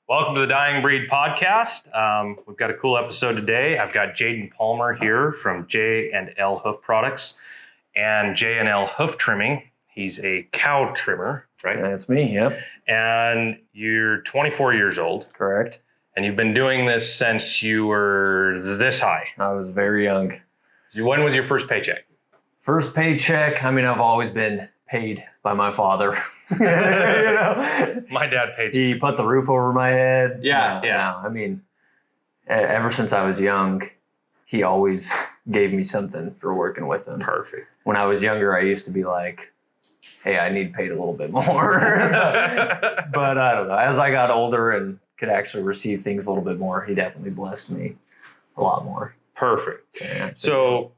Welcome to the Dying Breed podcast. We've got a cool episode today. I've got Jayden Palmer here from J&L Hoof Products and J&L Hoof Trimming. He's a cow trimmer, right? That's me, yep. And you're 24 years old. Correct. And you've been doing this since you were this high. I was very young. When was your first paycheck? First paycheck, I've always been paid by my father. You know? My dad paid. He put the roof over my head. Yeah. Ever since I was young, he always gave me something for working with him. Perfect. When I was younger, I used to be like, hey, I need paid a little bit more. But I don't know. As I got older and could actually receive things a little bit more, he definitely blessed me a lot more. Perfect. So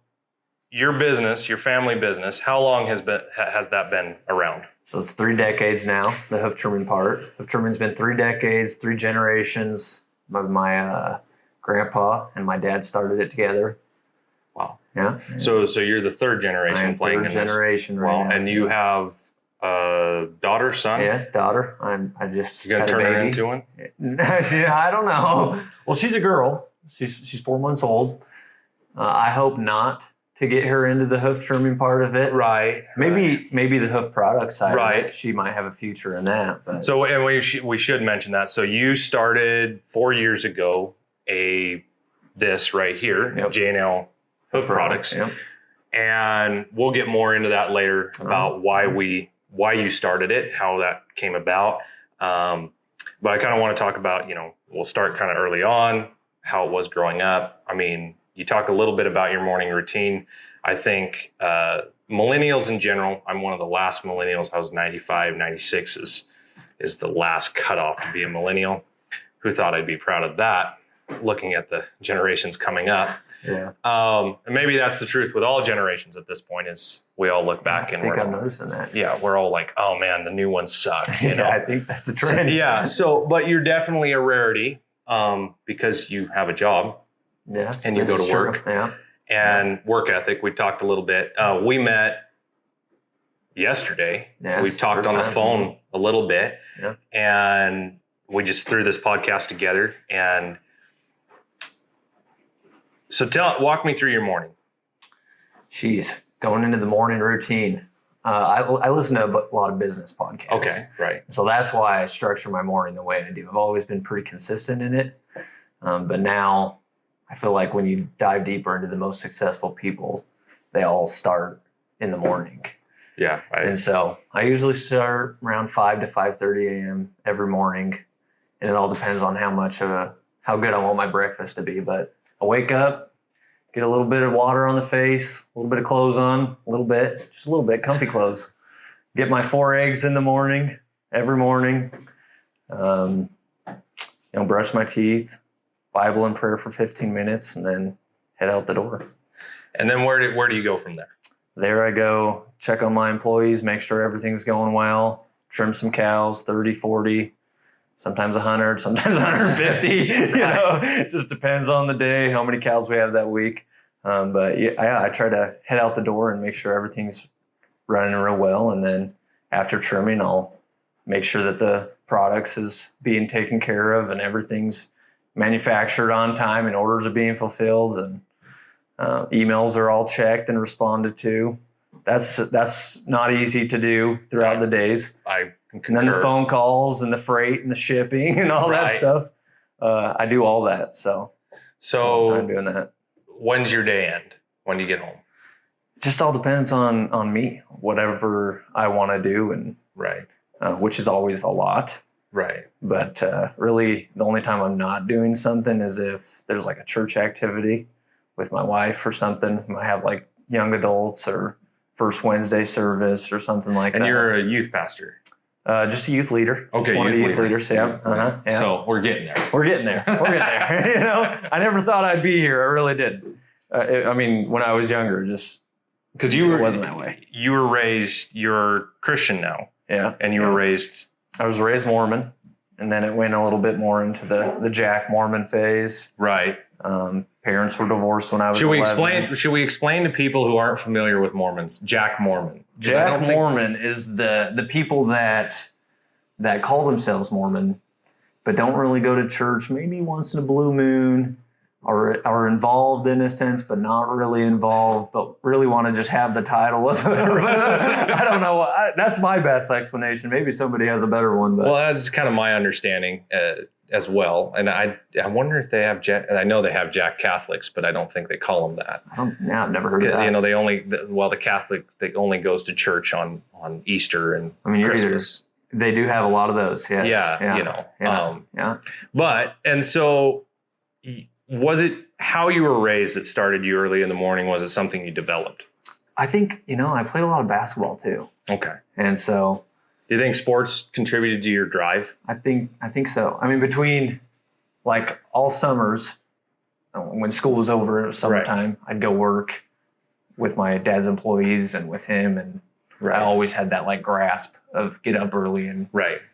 your business, your family business, how long has that been around? So it's 3 decades now, the hoof trimming part. Hoof trimming's been 3 decades, 3 generations. My grandpa and my dad started it together. Wow. Yeah. So you're the third generation I am playing third in generation this. right now. And you have a daughter, son? Yes, daughter. I just You gonna had turn a her baby. into one? Yeah, I don't know. Well, she's a girl. She's 4 months old. I hope not to get her into the hoof trimming part of it. Right. Maybe the hoof product side. Right. Of it. She might have a future in that. But. So, and we should mention that. So you started 4 years ago this right here, Yep. J&L Hoof Products. Yep. And we'll get more into that later about why you started it, how that came about. But I kind of want to talk about, we'll start kind of early on, how it was growing up. You talk a little bit about your morning routine. I think millennials in general, I'm one of the last millennials. I was 95, 96 is the last cutoff to be a millennial. Who thought I'd be proud of that, looking at the generations coming up. Yeah. And maybe that's the truth with all generations at this point is we all look back and I'm noticing that. Yeah, we're all like, oh man, the new ones suck. Yeah, I think that's a trend. Yeah. So, but you're definitely a rarity because you have a job. Yes. And you go to work. Yeah. And work ethic. We talked a little bit. We met yesterday. Yes, we talked on the phone a little bit. Yeah. And we just threw this podcast together. And so walk me through your morning. Jeez, going into the morning routine. I listen to a lot of business podcasts. Okay, right. So that's why I structure my morning the way I do. I've always been pretty consistent in it. But now I feel like when you dive deeper into the most successful people, they all start in the morning. Yeah. And so I usually start around 5 to 5:30 a.m. every morning. And it all depends on how good I want my breakfast to be. But I wake up, get a little bit of water on the face, a little bit of clothes on, just a little bit, comfy clothes. Get my 4 eggs in the morning, every morning. Brush my teeth, Bible and prayer for 15 minutes, and then head out the door. And then where do you go from there? There I go, check on my employees, make sure everything's going well, trim some cows, 30, 40, sometimes 100, sometimes 150. It just depends on the day, how many cows we have that week. But I try to head out the door and make sure everything's running real well. And then after trimming, I'll make sure that the products is being taken care of and everything's manufactured on time and orders are being fulfilled and emails are all checked and responded to. That's not easy to do throughout the days. I concur. And then the phone calls and the freight and the shipping and all that stuff. I do all that. So I'm doing that. When's your day end? When do you get home? Just all depends on me, whatever I want to do, and which is always a lot. Right. But really, the only time I'm not doing something is if there's like a church activity with my wife or something. I have like young adults or First Wednesday service or something like that. And you're a youth pastor? Just a youth leader. Okay, just one of the youth leaders. Yeah. Yeah. So we're getting there. We're getting there. I never thought I'd be here. I really did. When I was younger, just because it wasn't that way. You're Christian now. Yeah. And you were raised. I was raised Mormon, and then it went a little bit more into the Jack Mormon phase. Right. Parents were divorced when I was 11. Should we explain to people who aren't familiar with Mormons, Jack Mormon? Mormon is the people that call themselves Mormon, but don't really go to church maybe once in a blue moon, or are involved in a sense, but not really involved, but really want to just have the title of I don't know. That's my best explanation. Maybe somebody has a better one. But. Well, that's kind of my understanding as well. And I wonder if they have I know they have Jack Catholics, but I don't think they call them that. I've never heard of that. You know, the Catholic, they only goes to church on Easter and Christmas. They do have a lot of those. Yes. Yeah. You know. But, and so was it how you were raised that started you early in the morning? Was it something you developed? I think, I played a lot of basketball too. Okay. And so. Do you think sports contributed to your drive? I think so. I mean, between like all summers, when school was over, it was summertime, I'd go work with my dad's employees and with him. And I always had that like grasp of get up early and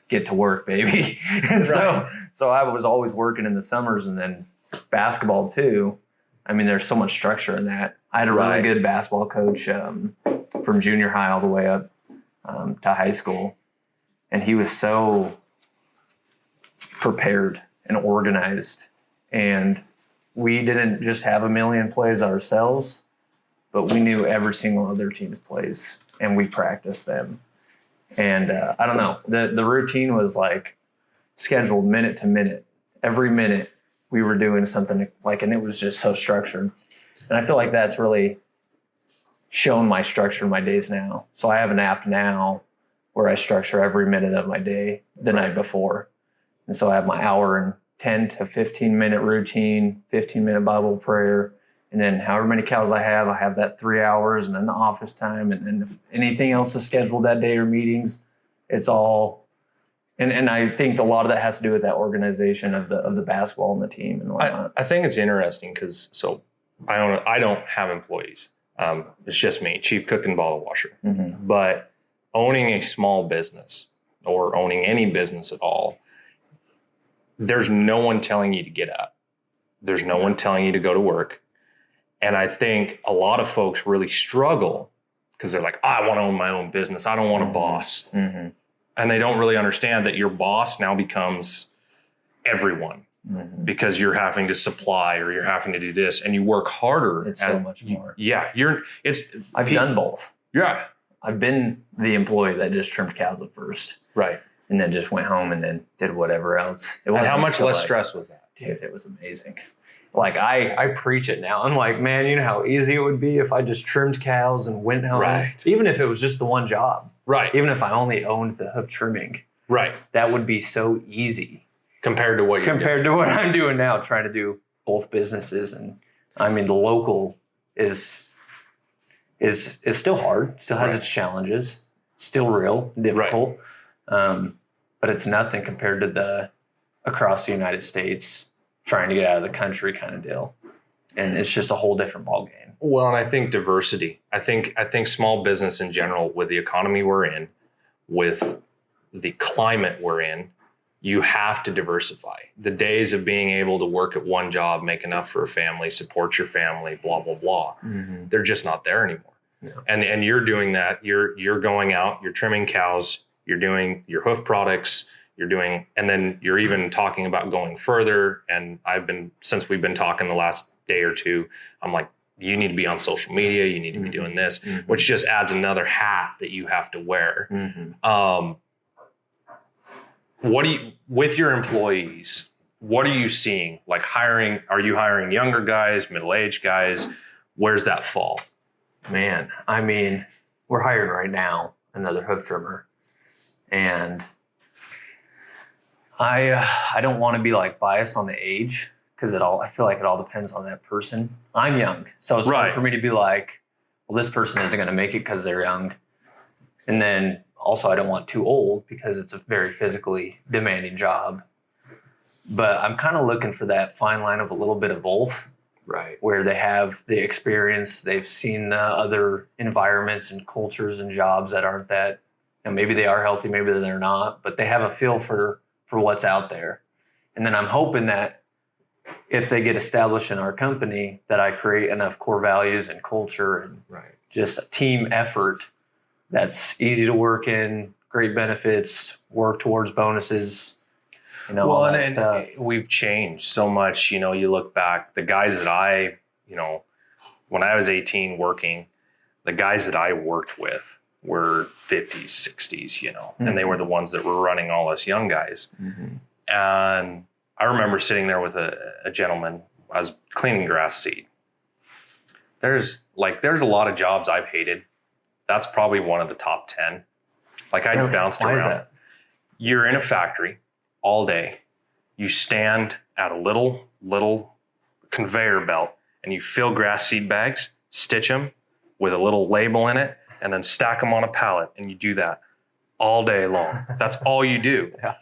get to work, baby. And so I was always working in the summers, and then basketball too. I mean, there's so much structure in that. I had a really good basketball coach from junior high all the way up to high school. And he was so prepared and organized. And we didn't just have a million plays ourselves, but we knew every single other team's plays, and we practiced them. And I don't know, the routine was like scheduled minute to minute. Every minute we were doing something and it was just so structured. And I feel like that's really shown my structure in my days now. So I have an app now where I structure every minute of my day the night before. And so I have my hour and 10 to 15 minute routine, 15-minute Bible prayer, and then however many cows I have that 3 hours, and then the office time, and then if anything else is scheduled that day or meetings, it's all. And I think a lot of that has to do with that organization of the basketball and the team and whatnot. I think it's interesting because I don't have employees. It's just me, chief cook and bottle washer. Mm-hmm. But owning a small business or owning any business at all, there's no one telling you to get up. There's no one telling you to go to work. And I think a lot of folks really struggle because they're like, I want to own my own business. I don't want a boss. Mm-hmm. And they don't really understand that your boss now becomes everyone because you're having to supply or you're having to do this, and you work harder. It's so much more. I've done both. Yeah. I've been the employee that just trimmed cows at first. Right. And then just went home and then did whatever else. And how much less stress was that? Dude, it was amazing. Like I preach it now. I'm like, man, you know how easy it would be if I just trimmed cows and went home. Right. Even if it was just the one job. Right. Even if I only owned the hoof trimming. Right. That would be so easy. Compared to what I'm doing now, trying to do both businesses. And I mean, the local is still hard, still has its challenges, still real, difficult. But it's nothing compared to the across the United States trying to get out of the country kind of deal. And it's just a whole different ballgame. Well, and I think diversity. I think small business in general, with the economy we're in, with the climate we're in, you have to diversify. The days of being able to work at one job, make enough for a family, support your family, blah, blah, blah, they're just not there anymore. No. And you're doing that. You're going out, you're trimming cows, you're doing your hoof products, and then you're even talking about going further. And since we've been talking the last day or two, I'm like, you need to be on social media, you need to be doing this, which just adds another hat that you have to wear. With your employees, what are you seeing? Like hiring, are you hiring younger guys, middle-aged guys? Where's that fall? Man, I mean, we're hiring right now another hoof trimmer. And I don't want to be like biased on the age because I feel like it all depends on that person. I'm young, so it's hard for me to be like, well, this person isn't going to make it because they're young. And then also I don't want too old because it's a very physically demanding job. But I'm kind of looking for that fine line of a little bit of both. Right. Where they have the experience, they've seen the other environments and cultures and jobs that aren't that, maybe they are healthy, maybe they're not, but they have a feel for what's out there. And then I'm hoping that if they get established in our company, that I create enough core values and culture and just a team effort that's easy to work in, great benefits, work towards bonuses. all that stuff. We've changed so much. You look back, the guys that when I was 18 working, the guys that I worked with were 50s, 60s, and they were the ones that were running all us young guys. Mm-hmm. And I remember sitting there with a gentleman. I was cleaning grass seed. There's a lot of jobs I've hated. That's probably one of the top 10. Like I bounced around. Why is that? You're in a factory all day. You stand at a little conveyor belt and you fill grass seed bags, stitch them with a little label in it, and then stack them on a pallet. And you do that all day long. That's all you do. Yeah.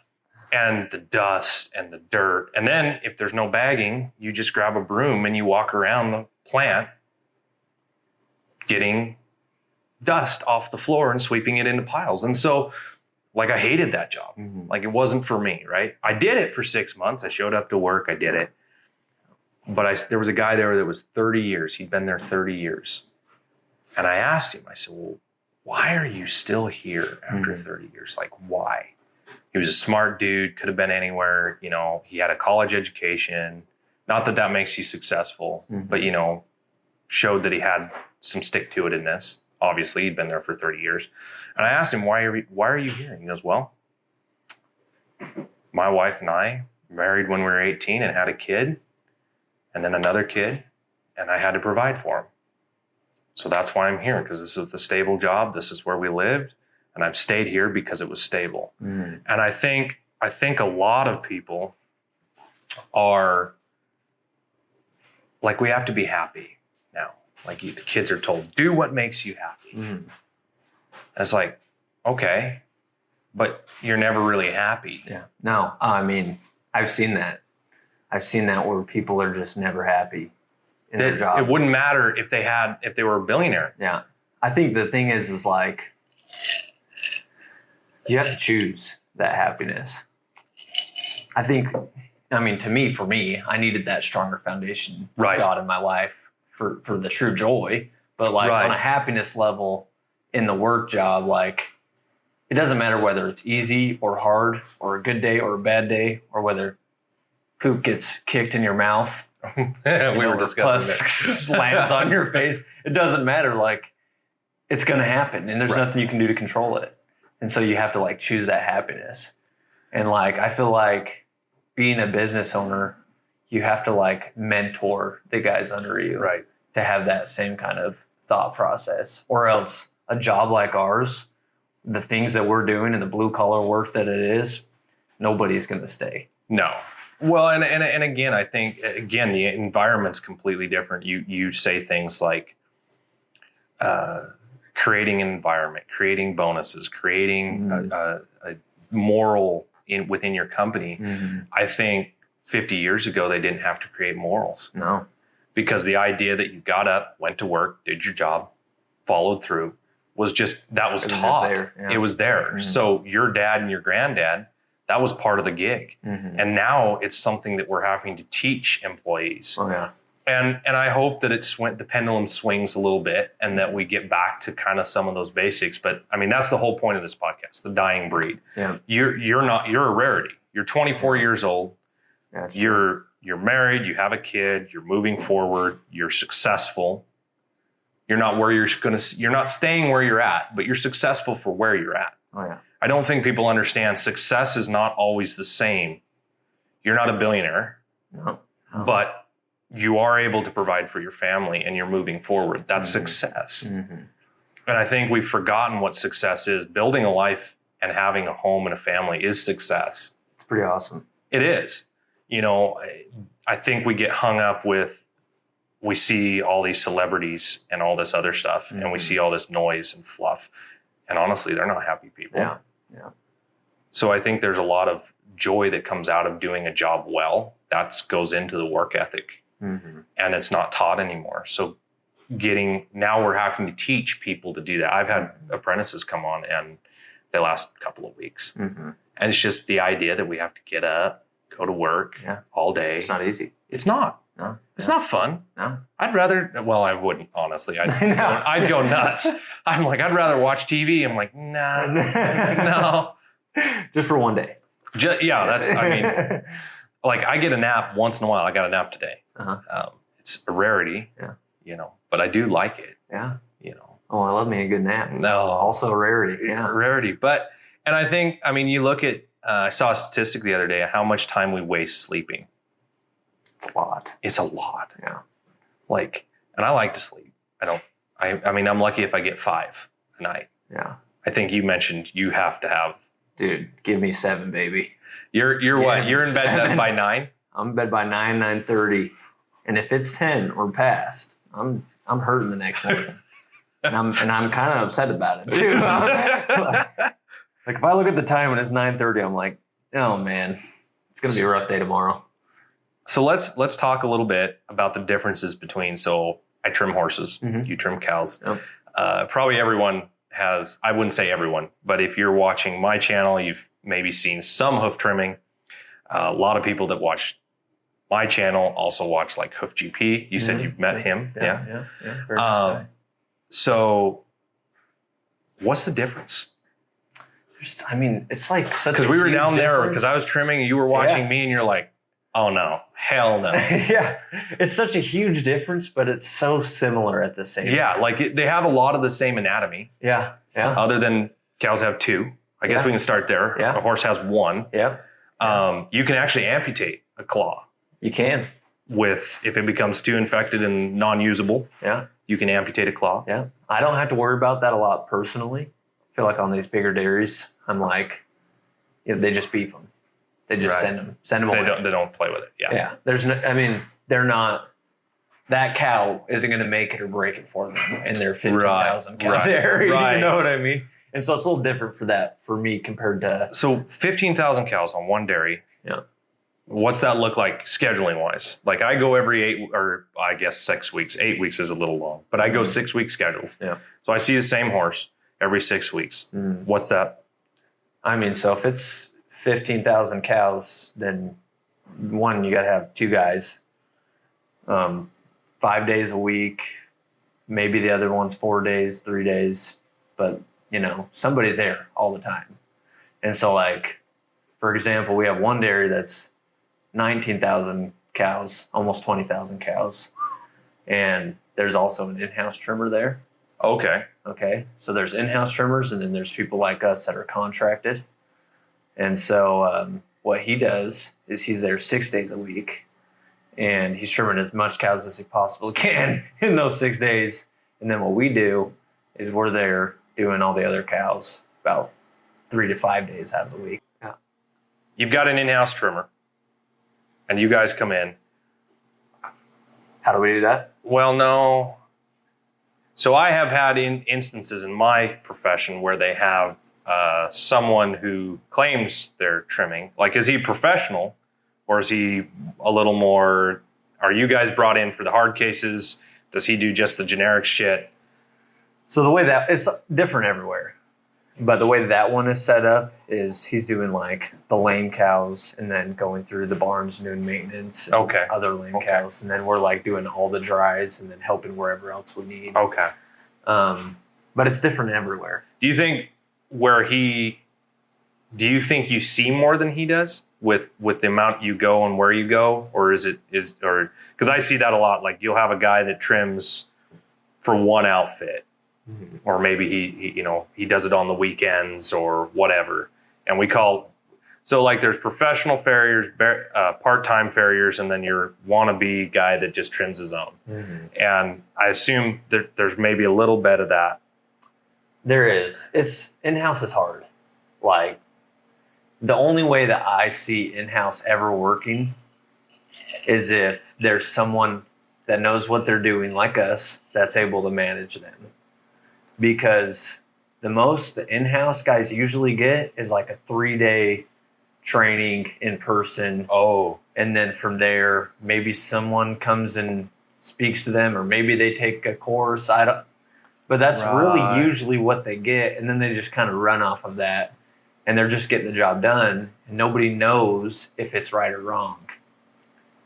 And the dust and the dirt. And then if there's no bagging, you just grab a broom and you walk around the plant getting dust off the floor and sweeping it into piles. And so I hated that job. Mm-hmm. It wasn't for me, right? I did it for 6 months. I showed up to work. I did it. But there was a guy there that was 30 years. He'd been there 30 years. And I asked him, I said, well, why are you still here after 30 years? Why? He was a smart dude, could have been anywhere. He had a college education. Not that makes you successful, but, showed that he had some stick-to-itiveness. Obviously, he'd been there for 30 years. And I asked him, why are you here? And he goes, well, my wife and I married when we were 18 and had a kid, and then another kid, and I had to provide for him. So that's why I'm here, because this is the stable job. This is where we lived, and I've stayed here because it was stable. Mm. And I think a lot of people are we have to be happy now. The kids are told, do what makes you happy. Mm. It's okay, but you're never really happy. Yeah. No, I mean, I've seen that. I've seen that where people are just never happy in their job. It wouldn't matter if they were a billionaire. Yeah. I think the thing is you have to choose that happiness. For me, I needed that stronger foundation of God in my life for the true joy. But on a happiness level in the work job, it doesn't matter whether it's easy or hard or a good day or a bad day or whether poop gets kicked in your mouth. We were discussing lands on your face. It doesn't matter. It's going to happen, and there's nothing you can do to control it. And so you have to choose that happiness. And I feel being a business owner, you have to mentor the guys under you, right, to have that same kind of thought process, or else a job like ours, the things that we're doing and the blue collar work that it is, nobody's going to stay. No. Well, and again, I think the environment's completely different. You say things like creating an environment, creating bonuses, creating a moral within your company. Mm-hmm. I think 50 years ago they didn't have to create morals. No, because the idea that you got up, went to work, did your job, followed through was taught. It was there. Mm-hmm. So your dad and your granddad, that was part of the gig. Mm-hmm. And now it's something that we're having to teach employees. Oh, yeah. And I hope that the pendulum swings a little bit and that we get back to kind of some of those basics. But that's the whole point of this podcast, the dying breed. Yeah. You're a rarity. You're 24 years old. You're married, you have a kid, you're moving forward, you're successful. You're not staying where you're at, but you're successful for where you're at. Oh, yeah. I don't think people understand success is not always the same. You're not a billionaire, but you are able to provide for your family and you're moving forward. That's success. Mm-hmm. And I think we've forgotten what success is. Building a life and having a home and a family is success. It's pretty awesome. It is. I think we get hung up with, we see all these celebrities and all this other stuff, and we see all this noise and fluff. And honestly, they're not happy people. Yeah. Yeah. So I think there's a lot of joy that comes out of doing a job well. That goes into the work ethic. Mm-hmm. And it's not taught anymore. So now we're having to teach people to do that. I've had apprentices come on and they last a couple of weeks. Mm-hmm. And it's just the idea that we have to get up, go to work all day. It's not easy. It's not. No. It's not fun. No. I wouldn't, honestly. I'd go nuts. I'm I'd rather watch TV. I'm nah, no. Just for one day. Yeah, that's, I mean, like I get a nap once in a while. I got a nap today. It's a rarity, but I do like it. Yeah. Oh, I love me a good nap. No. Also a rarity. Yeah. Rarity. And I think, I mean, you look at, I saw a statistic the other day, how much time we waste sleeping. It's a lot. It's a lot. Yeah. Like, and I like to sleep. I mean, I'm lucky if I get 5 a night. Yeah. I think you mentioned you have to have. Dude, give me 7, baby. You're what? You're in bed by 9? I'm in bed by 9, 9:30. And if it's 10 or past, I'm hurting the next morning. and I'm kind of upset about it too. Like if I look at the time and it's 9:30, I'm like, oh man, it's gonna be a rough day tomorrow. So let's talk a little bit about the differences between. So I trim horses, you trim cows. Yep. Probably everyone has. I wouldn't say everyone, but if you're watching my channel, you've maybe seen some hoof trimming. A lot of people that watch my channel also watch like Hoof GP. You said you've met him, yeah. Very nice guy. So what's the difference? I mean, it's like such because we were down there because I was trimming and you were watching me and you're like, oh no, hell no. Yeah, it's such a huge difference, but it's so similar at the same time. Yeah, like they have a lot of the same anatomy. Yeah. Other than cows have 2. I guess we can start there. Yeah. A horse has 1. Yeah. You can actually amputate a claw. You can. If it becomes too infected and non-usable. Yeah. You can amputate a claw. Yeah. I don't have to worry about that a lot personally. I feel like on these bigger dairies, I'm like, they just beef them. They just send them away. They don't play with it. Yeah. Yeah. There's no, I mean, they're not, that cow isn't going to make it or break it for them in their 15,000 cow dairy. Right. You know what I mean? And so it's a little different for me compared to. So 15,000 cows on one dairy. Yeah. What's that look like scheduling wise? Like I go every 8 or I guess 6 weeks. 8 weeks is a little long, but I go 6 week schedules. Yeah. So I see the same horse every 6 weeks. What's that? I mean, so if it's 15,000 cows, then one, you got to have 2 guys, 5 days a week. Maybe the other one's 4 days, 3 days, but somebody's there all the time. And so like, for example, we have one dairy that's 19,000 cows, almost 20,000 cows. And there's also an in-house trimmer there. Okay. So there's in-house trimmers and then there's people like us that are contracted. And so what he does is he's there 6 days a week and he's trimming as much cows as he possibly can in those 6 days. And then what we do is we're there doing all the other cows about 3 to 5 days out of the week. Yeah. You've got an in-house trimmer and you guys come in. How do we do that? Well, no. So I have had instances in my profession where they have someone who claims they're trimming. Like, is he professional or is he a little more, are you guys brought in for the hard cases? Does he do just the generic shit? So the way that, it's different everywhere. But the way that one is set up is he's doing like the lame cows and then going through the barns and doing maintenance and other lame cows. And then we're like doing all the dries and then helping wherever else we need. Okay. But it's different everywhere. Do you think you see more than he does with the amount you go and where you go? Or because I see that a lot. Like you'll have a guy that trims for one outfit. Or maybe he does it on the weekends or whatever. And so there's professional farriers, part-time farriers, and then your wannabe guy that just trims his own. And I assume that there's maybe a little bit of that. There is. It's in-house is hard. Like the only way that I see in-house ever working is if there's someone that knows what they're doing like us that's able to manage them. Because the most the in-house guys usually get is like a 3-day training in person. And then from there, maybe someone comes and speaks to them, or maybe they take a course. But that's really usually what they get. And then they just kind of run off of that and they're just getting the job done. And nobody knows if it's right or wrong.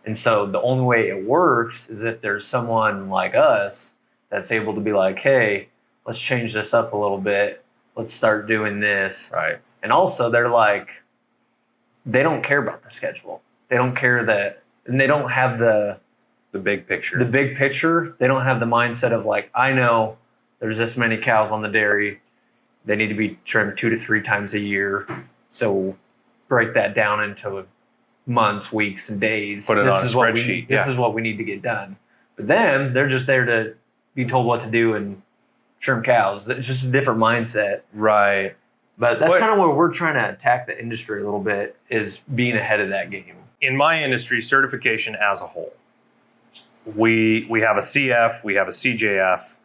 And so the only way it works is if there's someone like us that's able to be like, hey, let's change this up a little bit. Let's start doing this. Right. And also they're like, they don't care about the schedule. They don't care that, and they don't have the big picture. The big picture. They don't have the mindset of like, I know there's this many cows on the dairy. They need to be trimmed 2 to 3 times a year. So break that down into months, weeks, and days. Put it on a spreadsheet. This is what we need to get done. But then they're just there to be told what to do and trim cows. It's just a different mindset. Right. But that's kind of where we're trying to attack the industry a little bit, is being ahead of that game. In my industry, certification as a whole, we have a CF, we have a CJF.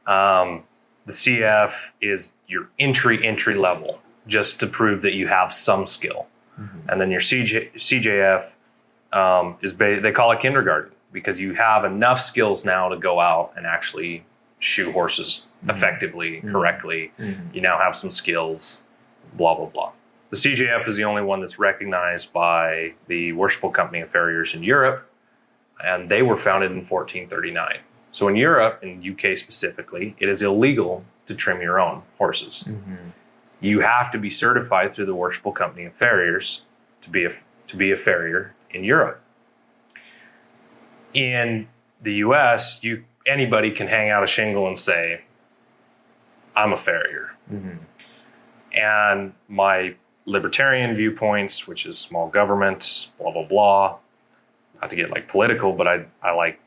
The CF is your entry level, just to prove that you have some skill. Mm-hmm. And then your CJF they call it kindergarten, because you have enough skills now to go out and actually shoe horses effectively, correctly. Mm-hmm. You now have some skills, blah, blah, blah. The CJF is the only one that's recognized by the Worshipful Company of Farriers in Europe, and they were founded in 1439. So in Europe, in UK specifically, it is illegal to trim your own horses. Mm-hmm. You have to be certified through the Worshipful Company of Farriers to be a farrier in Europe. In the US, anybody can hang out a shingle and say, I'm a farrier. Mm-hmm. And my libertarian viewpoints, which is small government, blah, blah, blah, not to get like political, but I like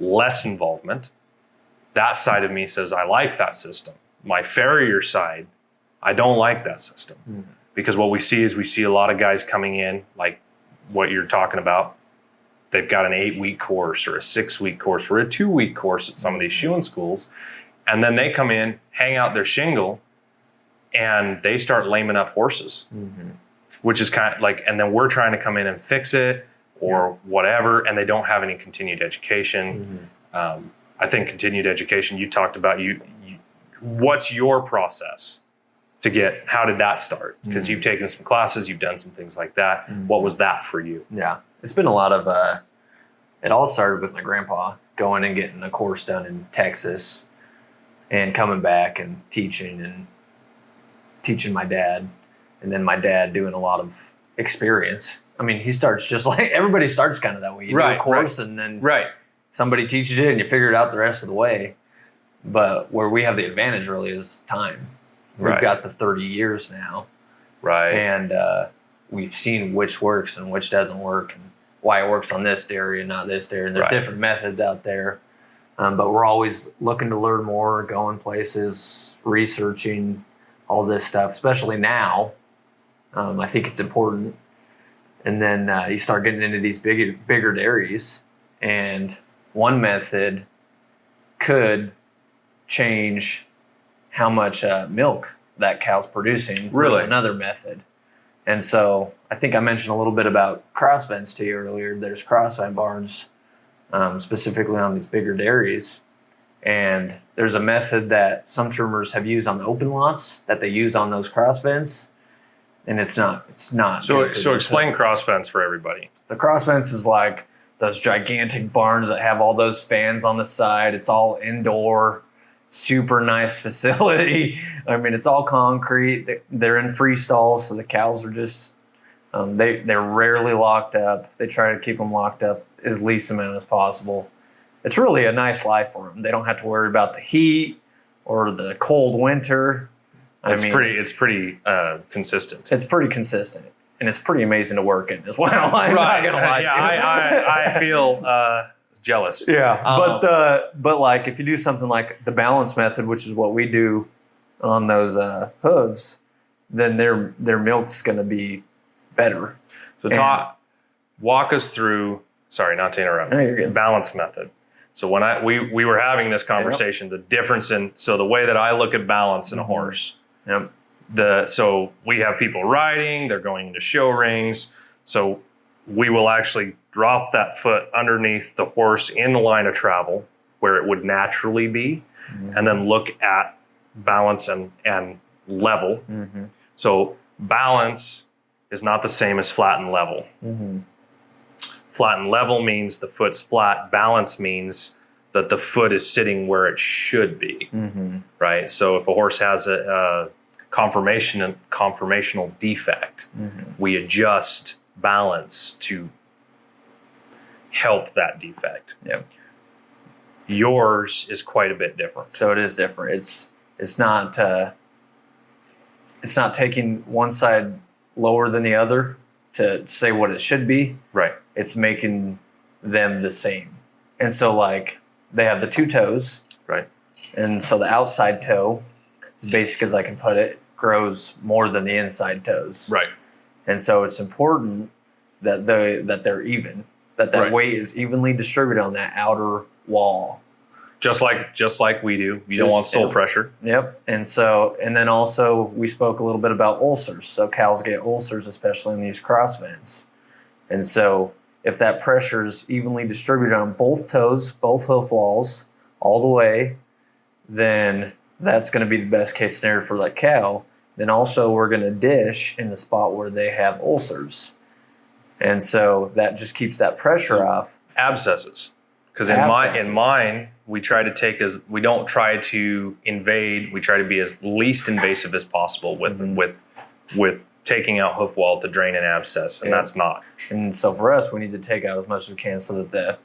less involvement. That side of me says I like that system. My farrier side, I don't like that system. Mm-hmm. Because what we see a lot of guys coming in, like what you're talking about. They've got an 8-week course or a 6-week course or a 2-week course at some of these shoeing schools. And then they come in, hang out their shingle, and they start laming up horses, which is kind of like, and then we're trying to come in and fix it or whatever, and they don't have any continued education. Mm-hmm. I think continued education, you talked about, what's your process to how did that start? Because you've taken some classes, you've done some things like that. Mm-hmm. What was that for you? Yeah, it's been a lot of, it all started with my grandpa going and getting a course done in Texas and coming back and teaching my dad. And then my dad doing a lot of experience. I mean, he starts just like everybody starts kind of that way. You do a course and then somebody teaches it and you figure it out the rest of the way. But where we have the advantage really is time. We've got the 30 years now. Right. And we've seen which works and which doesn't work and why it works on this dairy and not this dairy. And there's different methods out there. But we're always looking to learn more, going places, researching all this stuff, especially now. I think it's important. And then you start getting into these bigger dairies, and one method could change how much milk that cow's producing. Really? Versus another method. And so I think I mentioned a little bit about cross vents to you earlier. There's cross vent barns specifically on these bigger dairies. And there's a method that some trimmers have used on the open lots that they use on those cross vents. And it's not. So explain cross vents for everybody. The cross vents is like those gigantic barns that have all those fans on the side. It's all indoor, super nice facility. I mean, it's all concrete. They're in free stalls, so the cows are just, they're rarely locked up. They try to keep them locked up as least amount as possible. It's really a nice life for them. They don't have to worry about the heat or the cold winter. It's pretty consistent. It's pretty consistent, and it's pretty amazing to work in as well. I'm not gonna lie. Yeah, I feel jealous. Yeah, but like if you do something like the balance method, which is what we do on those hooves, then their milk's going to be better. So walk us through. Sorry, not to interrupt. No, you're good. Balance method. So when we were having this conversation, the difference the way that I look at balance in a horse. Yep. So we have people riding, they're going into show rings. So we will actually drop that foot underneath the horse in the line of travel where it would naturally be, and then look at balance and level. Mm-hmm. So balance is not the same as flat and level. Mm-hmm. Flat and level means the foot's flat. Balance means that the foot is sitting where it should be, right? So if a horse has a conformational defect, we adjust balance to help that defect. Yep. Yours is quite a bit different. So it is different. It's not taking one side lower than the other to say what it should be. Right. It's making them the same. And so like they have the two toes. Right. And so the outside toe, as basic as I can put it, grows more than the inside toes. Right. And so it's important that they're even, that Right. weight is evenly distributed on that outer wall. Just like we do. You don't want sole pressure. Yep. And then also we spoke a little bit about ulcers. So cows get ulcers, especially in these cross vents. And so if that pressure is evenly distributed on both toes, both hoof walls, all the way, then that's going to be the best case scenario for that cow. Then also we're going to dish in the spot where they have ulcers. And so that just keeps that pressure off. Abscesses. Because in mine, we don't try to invade. We try to be as least invasive as possible with taking out hoof wall to drain an abscess, and that's not. And so for us, we need to take out as much as we can so that the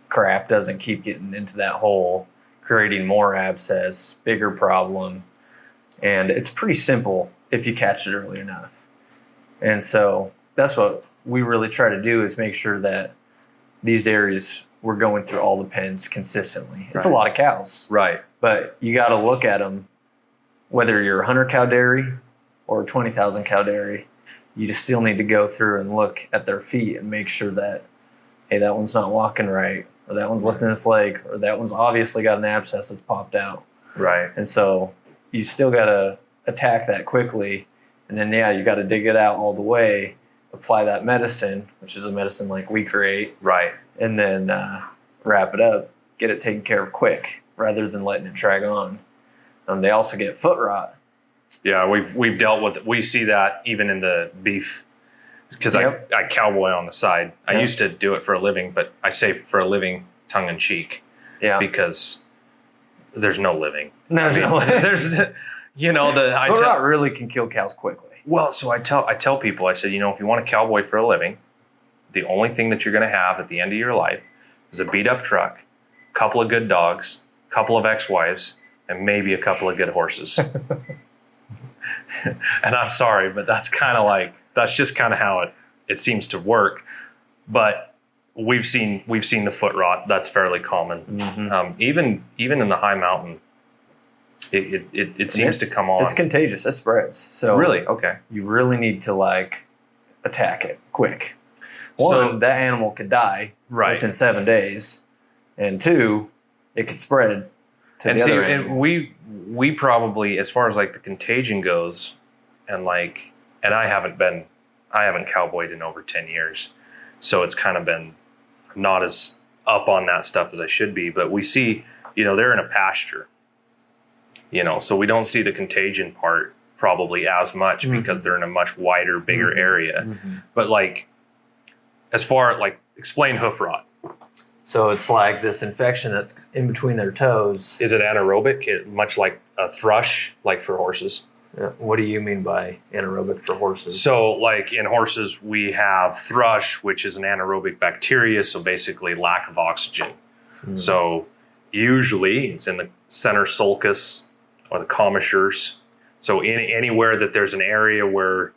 crap doesn't keep getting into that hole, creating more abscess, bigger problem. And it's pretty simple if you catch it early enough. And so that's what we really try to do, is make sure that these dairies, we're going through all the pens consistently. It's a lot of cows. Right. But you got to look at them, whether you're a 100 cow dairy or a 20,000 cow dairy, you just still need to go through and look at their feet and make sure that, hey, that one's not walking right, or that one's lifting its leg, or that one's obviously got an abscess that's popped out. Right. And so you still got to attack that quickly. And then, you got to dig it out all the way, apply that medicine, which is a medicine like we create. Right. And then wrap it up, get it taken care of quick rather than letting it drag on. They also get foot rot. Yeah, we've dealt with it. We see that even in the beef, because I cowboy on the side. I used to do it for a living, but I say for a living tongue in cheek. Yeah. Because there's no living. There's no living. Foot rot really can kill cows quickly. Well, so I tell people, I said, if you want to cowboy for a living, the only thing that you're going to have at the end of your life is a beat up truck, a couple of good dogs, a couple of ex-wives, and maybe a couple of good horses. And I'm sorry, but that's just kind of how it seems to work. But we've seen the foot rot. That's fairly common. Mm-hmm. Even in the high mountain, it seems to come on. It's contagious. It spreads. So really, okay. You really need to attack it quick. One, that animal could die within 7 days, and two, it could spread to the other animal. And we probably, as far as the contagion goes, and I haven't cowboyed in over 10 years, so it's kind of been not as up on that stuff as I should be. But we see, they're in a pasture, so we don't see the contagion part probably as much because they're in a much wider, bigger area. Mm-hmm. But as far explain hoof rot. So it's this infection that's in between their toes. Is it anaerobic, much like a thrush, for horses? What do you mean by anaerobic for horses? So in horses, we have thrush, which is an anaerobic bacteria, so basically lack of oxygen. Mm. So usually it's in the center sulcus or the commissures. So anywhere that there's an area where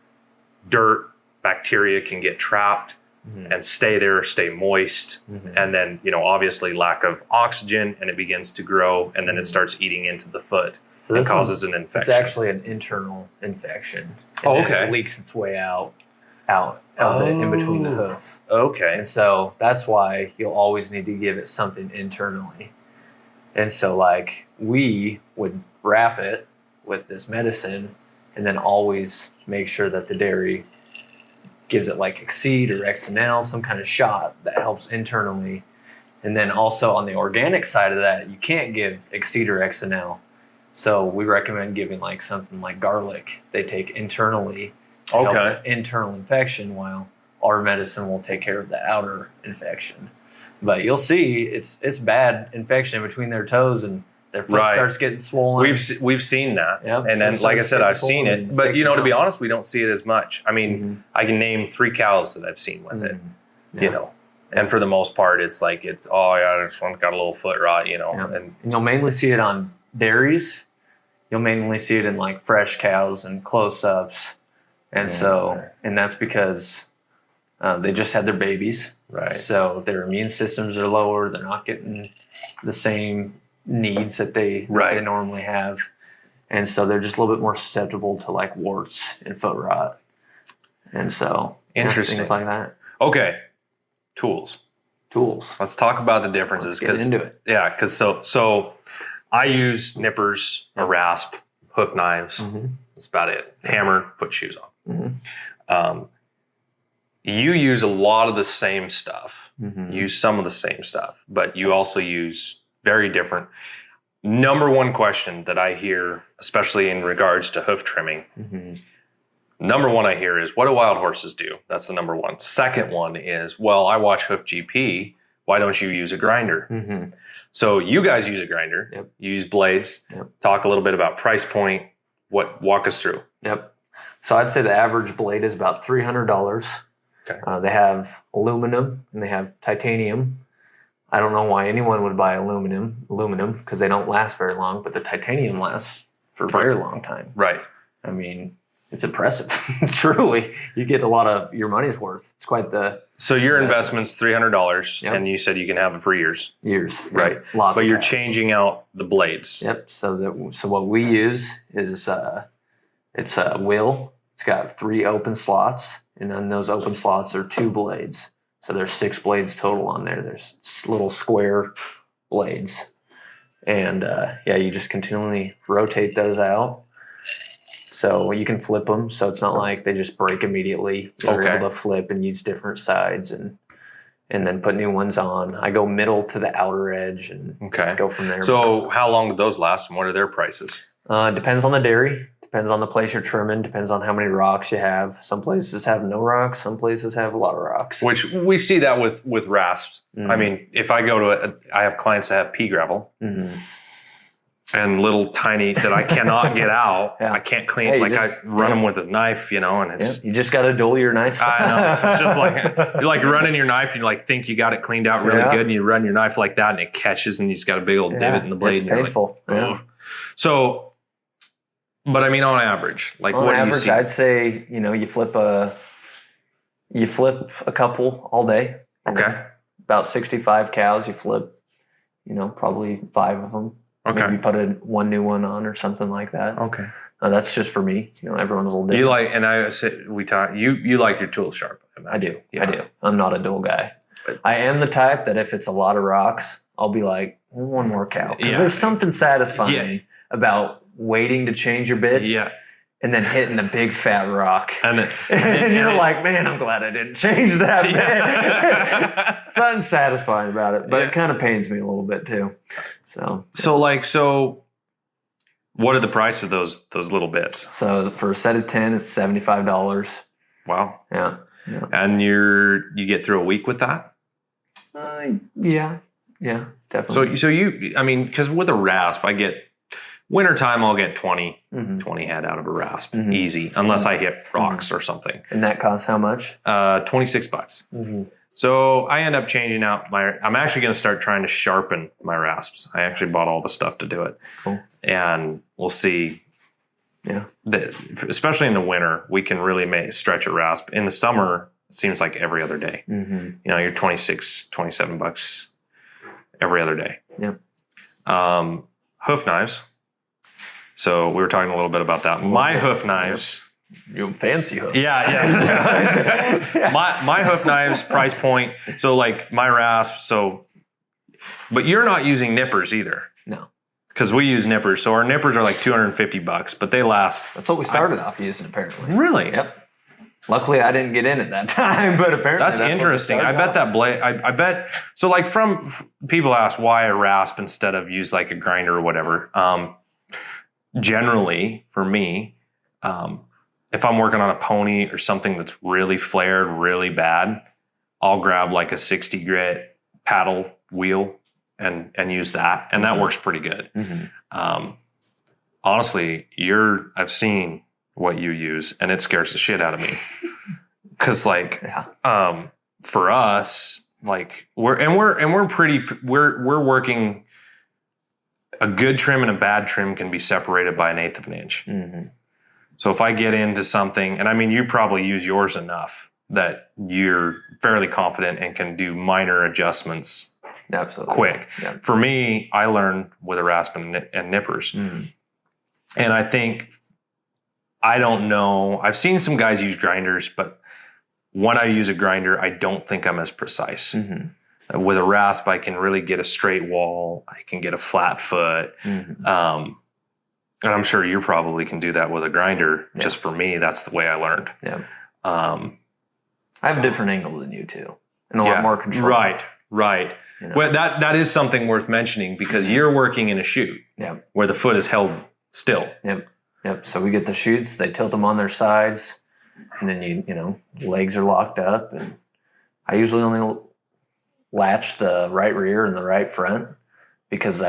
dirt, bacteria can get trapped, and stay there, stay moist. Mm-hmm. And then, obviously lack of oxygen, and it begins to grow, and then it starts eating into the foot and causes an infection. It's actually an internal infection. Okay. It leaks its way out of it in between the hoof. Okay. And so that's why you'll always need to give it something internally. And so we would wrap it with this medicine and then always make sure that the dairy gives it Exceed or XNL, some kind of shot that helps internally. And then also on the organic side of that, you can't give Exceed or XNL. So we recommend giving something like garlic they take internally to help the internal infection, while our medicine will take care of the outer infection. But you'll see it's bad infection between their toes, and Their foot starts getting swollen. We've seen that. Yep. And then, like I said, I've seen it. But, to be honest, we don't see it as much. I mean, I can name 3 cows that I've seen with it, And for the most part, it's like, this one's got a little foot rot, And you'll mainly see it on dairies. You'll mainly see it in like fresh cows and close-ups. And and that's because they just had their babies. Right. So their immune systems are lower. They're not getting the same needs that they normally have. And so they're just a little bit more susceptible to like warts and foot rot. And so interesting. Things like that. Okay. Tools. Let's talk about the differences. Let's get into it. Yeah, because so I use nippers, a rasp, hoof knives. That's about it. Hammer, put shoes on. You use a lot of the same stuff. You use some of the same stuff, but you also use very different. Number one question that I hear, especially in regards to hoof trimming, number one I hear is, what do wild horses do? That's the number one. Second one is, well, I watch Hoof GP. Why don't you use a grinder? So you guys use a grinder. Yep. You use blades. Yep. Talk a little bit about price point. Walk us through. Yep. So I'd say the average blade is about $300. Okay. They have aluminum and they have titanium. I don't know why anyone would buy aluminum because they don't last very long, but the titanium lasts for a very long time. Right. I mean, it's impressive. Truly, you get a lot of your money's worth. It's quite the. So your investment's $300, Yep. and you said you can have it for years. Years, Right. Yep. Lots. But of you're cows. changing out the blades. Yep. So what we use is it's a wheel. It's got 3 open slots, and on those open slots are 2 blades. So there's 6 blades total on there. There's little square blades, and you just continually rotate those out. So you can flip them, so it's not like they just break immediately. You're able to flip and use different sides and then put new ones on. I go middle to the outer edge and go from there. So how long do those last, and what are their prices? Depends on the dairy. Depends on the place you're trimming. Depends on how many rocks you have. Some places have no rocks. Some places have a lot of rocks. Which we see that with rasps. I mean, if I go to I have clients that have pea gravel. And little tiny that I cannot get out. I can't clean. I run them with a knife, and it's. You just got to dull your knife. I know. It's just like you're like running your knife. And you like think you got it cleaned out really good, and you run your knife like that, and it catches, and you just got a big old divot in the blade. It's painful. Like, So, but I mean, on average, like on what average, do you see? I'd say you flip a couple all day. Okay. About 65 cows, you flip. Probably 5 of them. Okay. Maybe put one new one on or something like that. Okay. That's just for me. Everyone's a little different. You like, and I said we talk. You like your tools sharp. I do. Yeah. I do. I'm not a dull guy. I am the type that if it's a lot of rocks, I'll be like, one more cow. Because there's something satisfying about waiting to change your bits. Yeah. And then hitting a big fat rock. And you're like, man, I'm glad I didn't change that bit. Something satisfying about it. But it kind of pains me a little bit too. So what are the price of those little bits? So for a set of 10, it's $75. Wow. Yeah. And you get through a week with that? Yeah, definitely. So because with a rasp, I get wintertime, I'll get 20 head out of a rasp, easy, unless I hit rocks or something. And that costs how much? $26. So I end up changing out I'm actually going to start trying to sharpen my rasps. I actually bought all the stuff to do it. Cool. And we'll see. Yeah. Especially in the winter, we can really stretch a rasp. In the summer, it seems like every other day. You're $26, $27 every other day. Yeah. Hoof knives. So we were talking a little bit about that. My hoof knives. You fancy hoof. Yeah. my hoof knives price point. So like my rasp. But you're not using nippers either. No. Because we use nippers. So our nippers are like $250, but they last. That's what we started off using apparently. Really? Yep. Luckily, I didn't get in at that time, but apparently that's interesting. I bet that blade. I bet. So like from people ask why a rasp instead of use like a grinder or whatever. Generally, for me, if I'm working on a pony or something that's really flared really bad, I'll grab like a 60 grit paddle wheel and use that, and that works pretty good. Mm-hmm. Honestly, I've seen what you use, and it scares the shit out of me. Because like, for us, like we're working. A good trim and a bad trim can be separated by 1/8 of an inch. Mm-hmm. So if I get into something, and I mean, you probably use yours enough that you're fairly confident and can do minor adjustments Absolutely. quick. Yeah. For me, I learned with a rasp and nippers. Mm-hmm. And I think, I don't know, I've seen some guys use grinders, but when I use a grinder, I don't think I'm as precise. Mm-hmm. With a rasp, I can really get a straight wall. I can get a flat foot. Mm-hmm. And I'm sure you probably can do that with a grinder. Yeah. Just for me, that's the way I learned. Yeah. I have a different angle than you too, and a lot more control. Right. You know? Well, that is something worth mentioning because you're working in a chute where the foot is held still. Yep. So we get the chutes, they tilt them on their sides, and then you know, legs are locked up, and I usually only latch the right rear and the right front because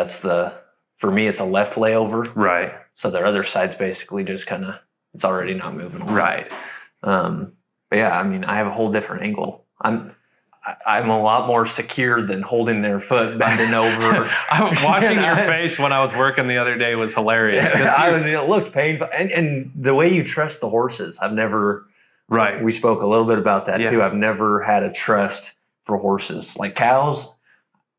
for me, it's a left layover. Right. So their other side's basically just kind of, it's already not moving along. Right. But yeah, I mean, I have a whole different angle. I'm a lot more secure than holding their foot bending over. Watching your face when I was working the other day was hilarious. It looked painful. And the way you trust the horses, I've never, we spoke a little bit about that too. I've never had a trust for horses. Like cows,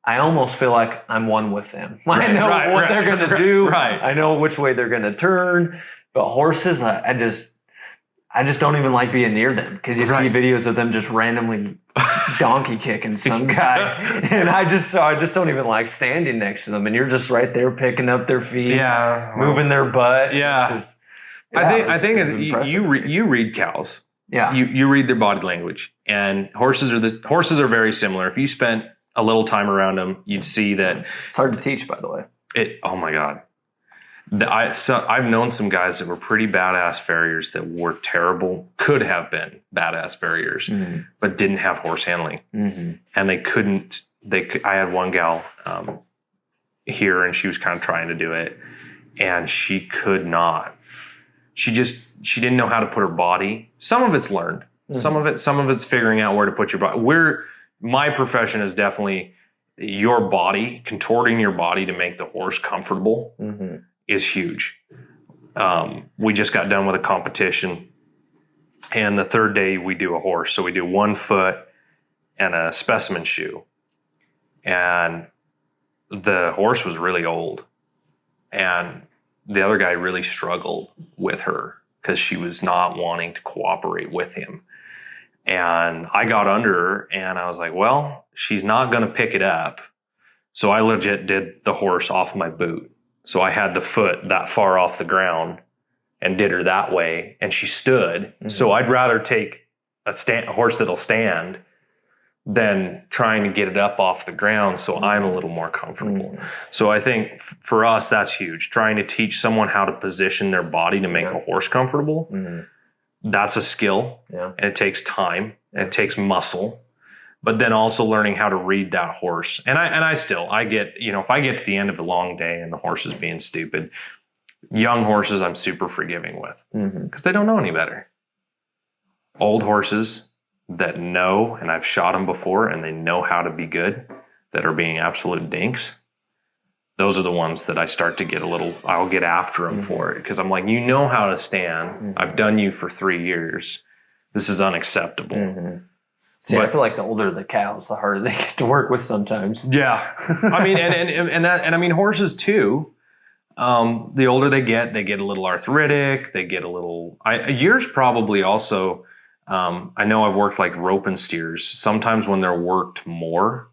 I almost feel like I'm one with them. I know what they're going to do. Right. I know which way they're going to turn. But horses, I just don't even like being near them because you see videos of them just randomly donkey kicking some guy. And I just don't even like standing next to them. And you're just right there picking up their feet, moving their butt. Yeah. It's just, I think you read cows. Yeah. You read their body language, and horses are very similar. If you spent a little time around them, you'd see that it's hard to teach, by the way. Oh my God. I've known some guys that were pretty badass farriers that were terrible, could have been badass farriers, but didn't have horse handling. Mm-hmm. And they couldn't, I had one gal here, and she was kind of trying to do it, and she could not. She didn't know how to put her body. Some of it's learned. Mm-hmm. Some of it's figuring out where to put your body. My profession is definitely your body, contorting your body to make the horse comfortable is huge. We just got done with a competition, and the third day we do a horse. So we do 1 foot and a specimen shoe. And the horse was really old, and the other guy really struggled with her because she was not wanting to cooperate with him. And I got under her, and I was like, well, she's not going to pick it up. So I legit did the horse off my boot. So I had the foot that far off the ground and did her that way, and she stood. Mm-hmm. So I'd rather take a horse that'll stand than trying to get it up off the ground so I'm a little more comfortable. Mm-hmm. So I think for us, that's huge. Trying to teach someone how to position their body to make a horse comfortable, that's a skill, and it takes time, and it takes muscle. But then also learning how to read that horse. And I get, if I get to the end of a long day and the horse is being stupid, young horses I'm super forgiving with because they don't know any better. Old horses that know, and I've shot them before, and they know how to be good, that are being absolute dinks, those are the ones that I start to get I'll get after them for it because I'm like, you know how to stand. I've done you for 3 years. This is unacceptable. See, I feel like the older the cows, the harder they get to work with sometimes. Yeah. I mean, and I mean, horses too, the older they get a little arthritic. They get a little, yours probably also, I know I've worked like rope and steers. Sometimes when they're worked more,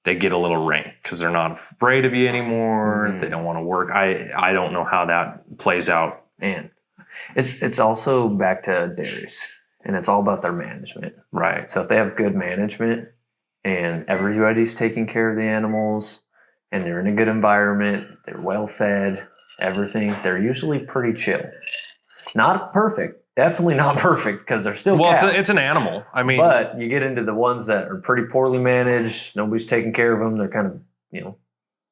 they get a little rank because they're not afraid of you anymore. They don't want to work. I don't know how that plays out. Man, it's also back to dairies. And it's all about their management. Right. So if they have good management and everybody's taking care of the animals and they're in a good environment, they're well fed, everything, they're usually pretty chill. Not perfect. Definitely not perfect because they're still cows. It's an animal. I mean, but you get into the ones that are pretty poorly managed. Nobody's taking care of them. They're kind of,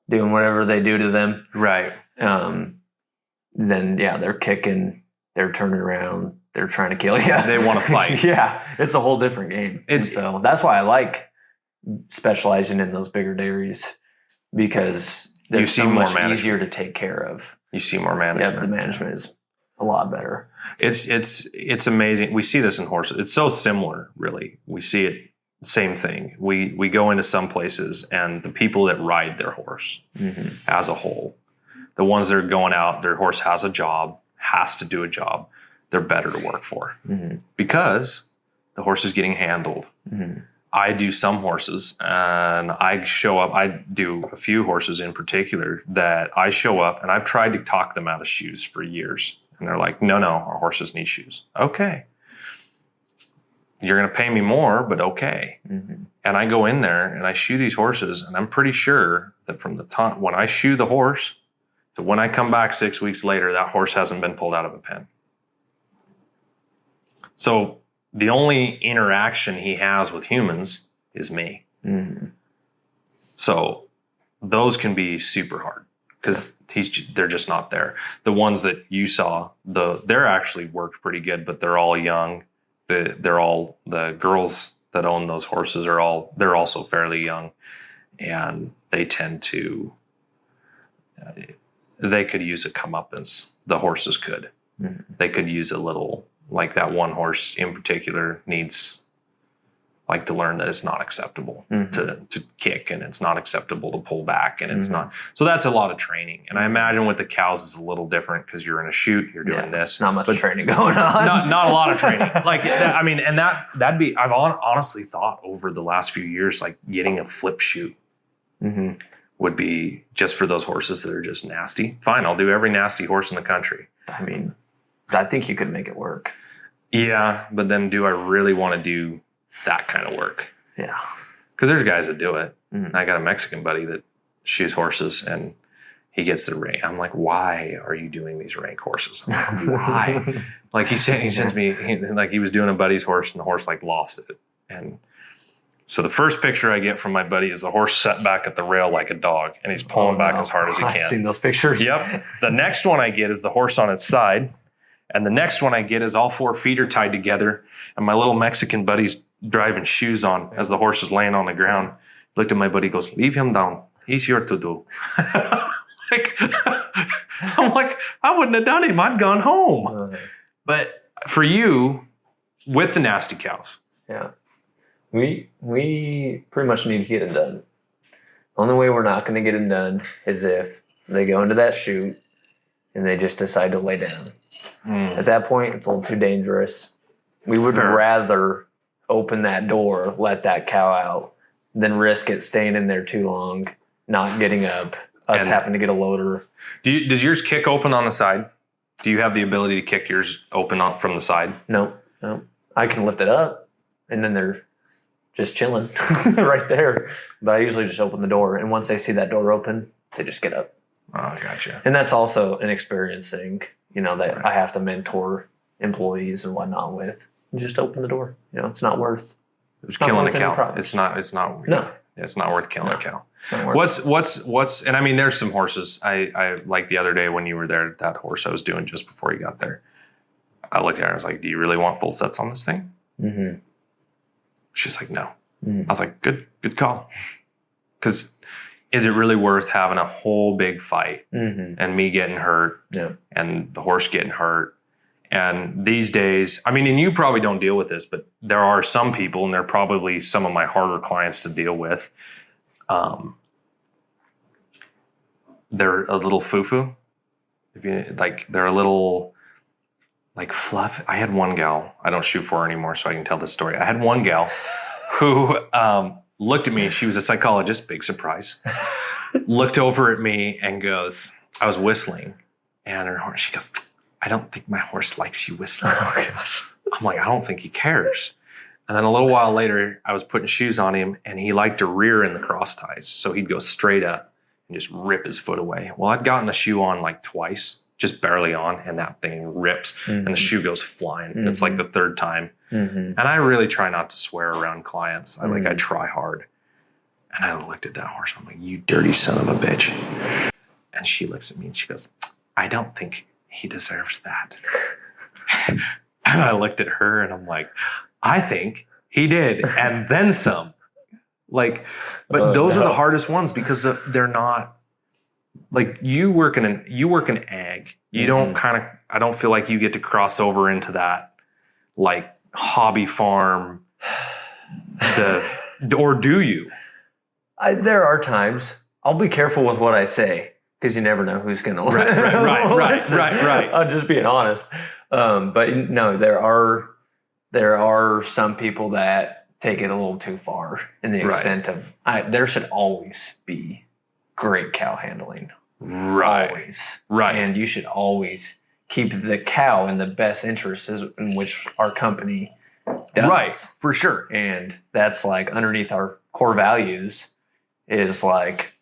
doing whatever they do to them. Right. Then they're kicking, they're turning around, they're trying to kill you. They want to fight. Yeah, it's a whole different game. So that's why I like specializing in those bigger dairies, because they're so much easier to take care of. You see more management. Yeah, the management is a lot better. It's amazing. We see this in horses. It's so similar, really. We see it, same thing. We go into some places, and the people that ride their horse as a whole, the ones that are going out, their horse has a job, has to do a job, they're better to work for because the horse is getting handled. I do some horses, and I show up. I do a few horses in particular that I show up, and I've tried to talk them out of shoes for years. And they're like, no, our horses need shoes. Okay. You're going to pay me more, but okay. And I go in there and I shoe these horses, and I'm pretty sure that from the time when I shoe the horse to when I come back 6 weeks later, that horse hasn't been pulled out of a pen. So the only interaction he has with humans is me. So those can be super hard because they're just not there. The ones that you saw, they're actually worked pretty good, but they're all young. The girls that own those horses they're also fairly young, and they tend to they could use a comeuppance. The horses could. They could use a little, like that one horse in particular needs like to learn that it's not acceptable to kick, and it's not acceptable to pull back, and it's not. So that's a lot of training. And I imagine with the cows is a little different because you're in a chute, you're doing this. Not much training going on. Not a lot of training. Like, I mean, and that'd be, I've honestly thought over the last few years, like getting a flip chute would be just for those horses that are just nasty. Fine, I'll do every nasty horse in the country. I mean, I think you could make it work. Yeah, but then do I really want to do that kind of work? Yeah. Because there's guys that do it. I got a Mexican buddy that shoes horses, and he gets the rank. I'm like, why are you doing these rank horses? I'm like, why? Like he sends me, like he was doing a buddy's horse, and the horse like lost it. And so the first picture I get from my buddy is the horse set back at the rail like a dog, and he's pulling back as hard as he can. I've seen those pictures. Yep. The next one I get is the horse on its side. And the next one I get is all 4 feet are tied together, and my little Mexican buddy's driving shoes on as the horse is laying on the ground. Looked at my buddy, goes, leave him down. He's your to-do. I'm like, I wouldn't have done him. I'd gone home. But for you, with the nasty cows. Yeah. We pretty much need to get it done. The only way we're not going to get it done is if they go into that chute and they just decide to lay down. At that point, it's a little too dangerous. We would rather open that door, let that cow out, than risk it staying in there too long, not getting up, us having to get a loader. Does yours kick open on the side? Do you have the ability to kick yours open from the side? No. I can lift it up, and then they're just chilling right there. But I usually just open the door, and once they see that door open, they just get up. Oh, gotcha. And that's also an experience thing, that I have to mentor employees and whatnot with. You just open the door. It's not worth. It's killing a cow. It's not. No. It's not worth killing a cow. What's and I mean, there's some horses. I like the other day when you were there, that horse I was doing just before you got there. I looked at her. I was like, "Do you really want full sets on this thing?" She's like, "No." I was like, "Good call." Because is it really worth having a whole big fight and me getting hurt and the horse getting hurt? And these days, I mean, and you probably don't deal with this, but there are some people, and they're probably some of my harder clients to deal with. They're a little foo-foo. They're a little like fluff. I had one gal, I don't shoot for her anymore, so I can tell this story. I had one gal who looked at me. She was a psychologist, big surprise. Looked over at me and goes, I was whistling, and her horse, she goes, I don't think my horse likes you whistling. Oh, gosh. I'm like, I don't think he cares. And then a little while later, I was putting shoes on him, and he liked to rear in the cross ties. So he'd go straight up and just rip his foot away. Well, I'd gotten the shoe on like twice, just barely on, and that thing rips, and the shoe goes flying. And it's like the third time. And I really try not to swear around clients. I try hard. And I looked at that horse. I'm like, you dirty son of a bitch. And she looks at me and she goes, I don't think he deserves that. And I looked at her and I'm like, I think he did. And then some. Like, but those are the hardest ones because they're not like you work in ag. You don't I don't feel like you get to cross over into that like hobby farm or do you? There are times. I'll be careful with what I say because you never know who's going to listen. Right. I'm just being honest. But no, there are some people that take it a little too far in the extent of there should always be great cow handling. Right. Always. Right. And you should always keep the cow in the best interests in which our company does. Right. For sure. And that's like underneath our core values is like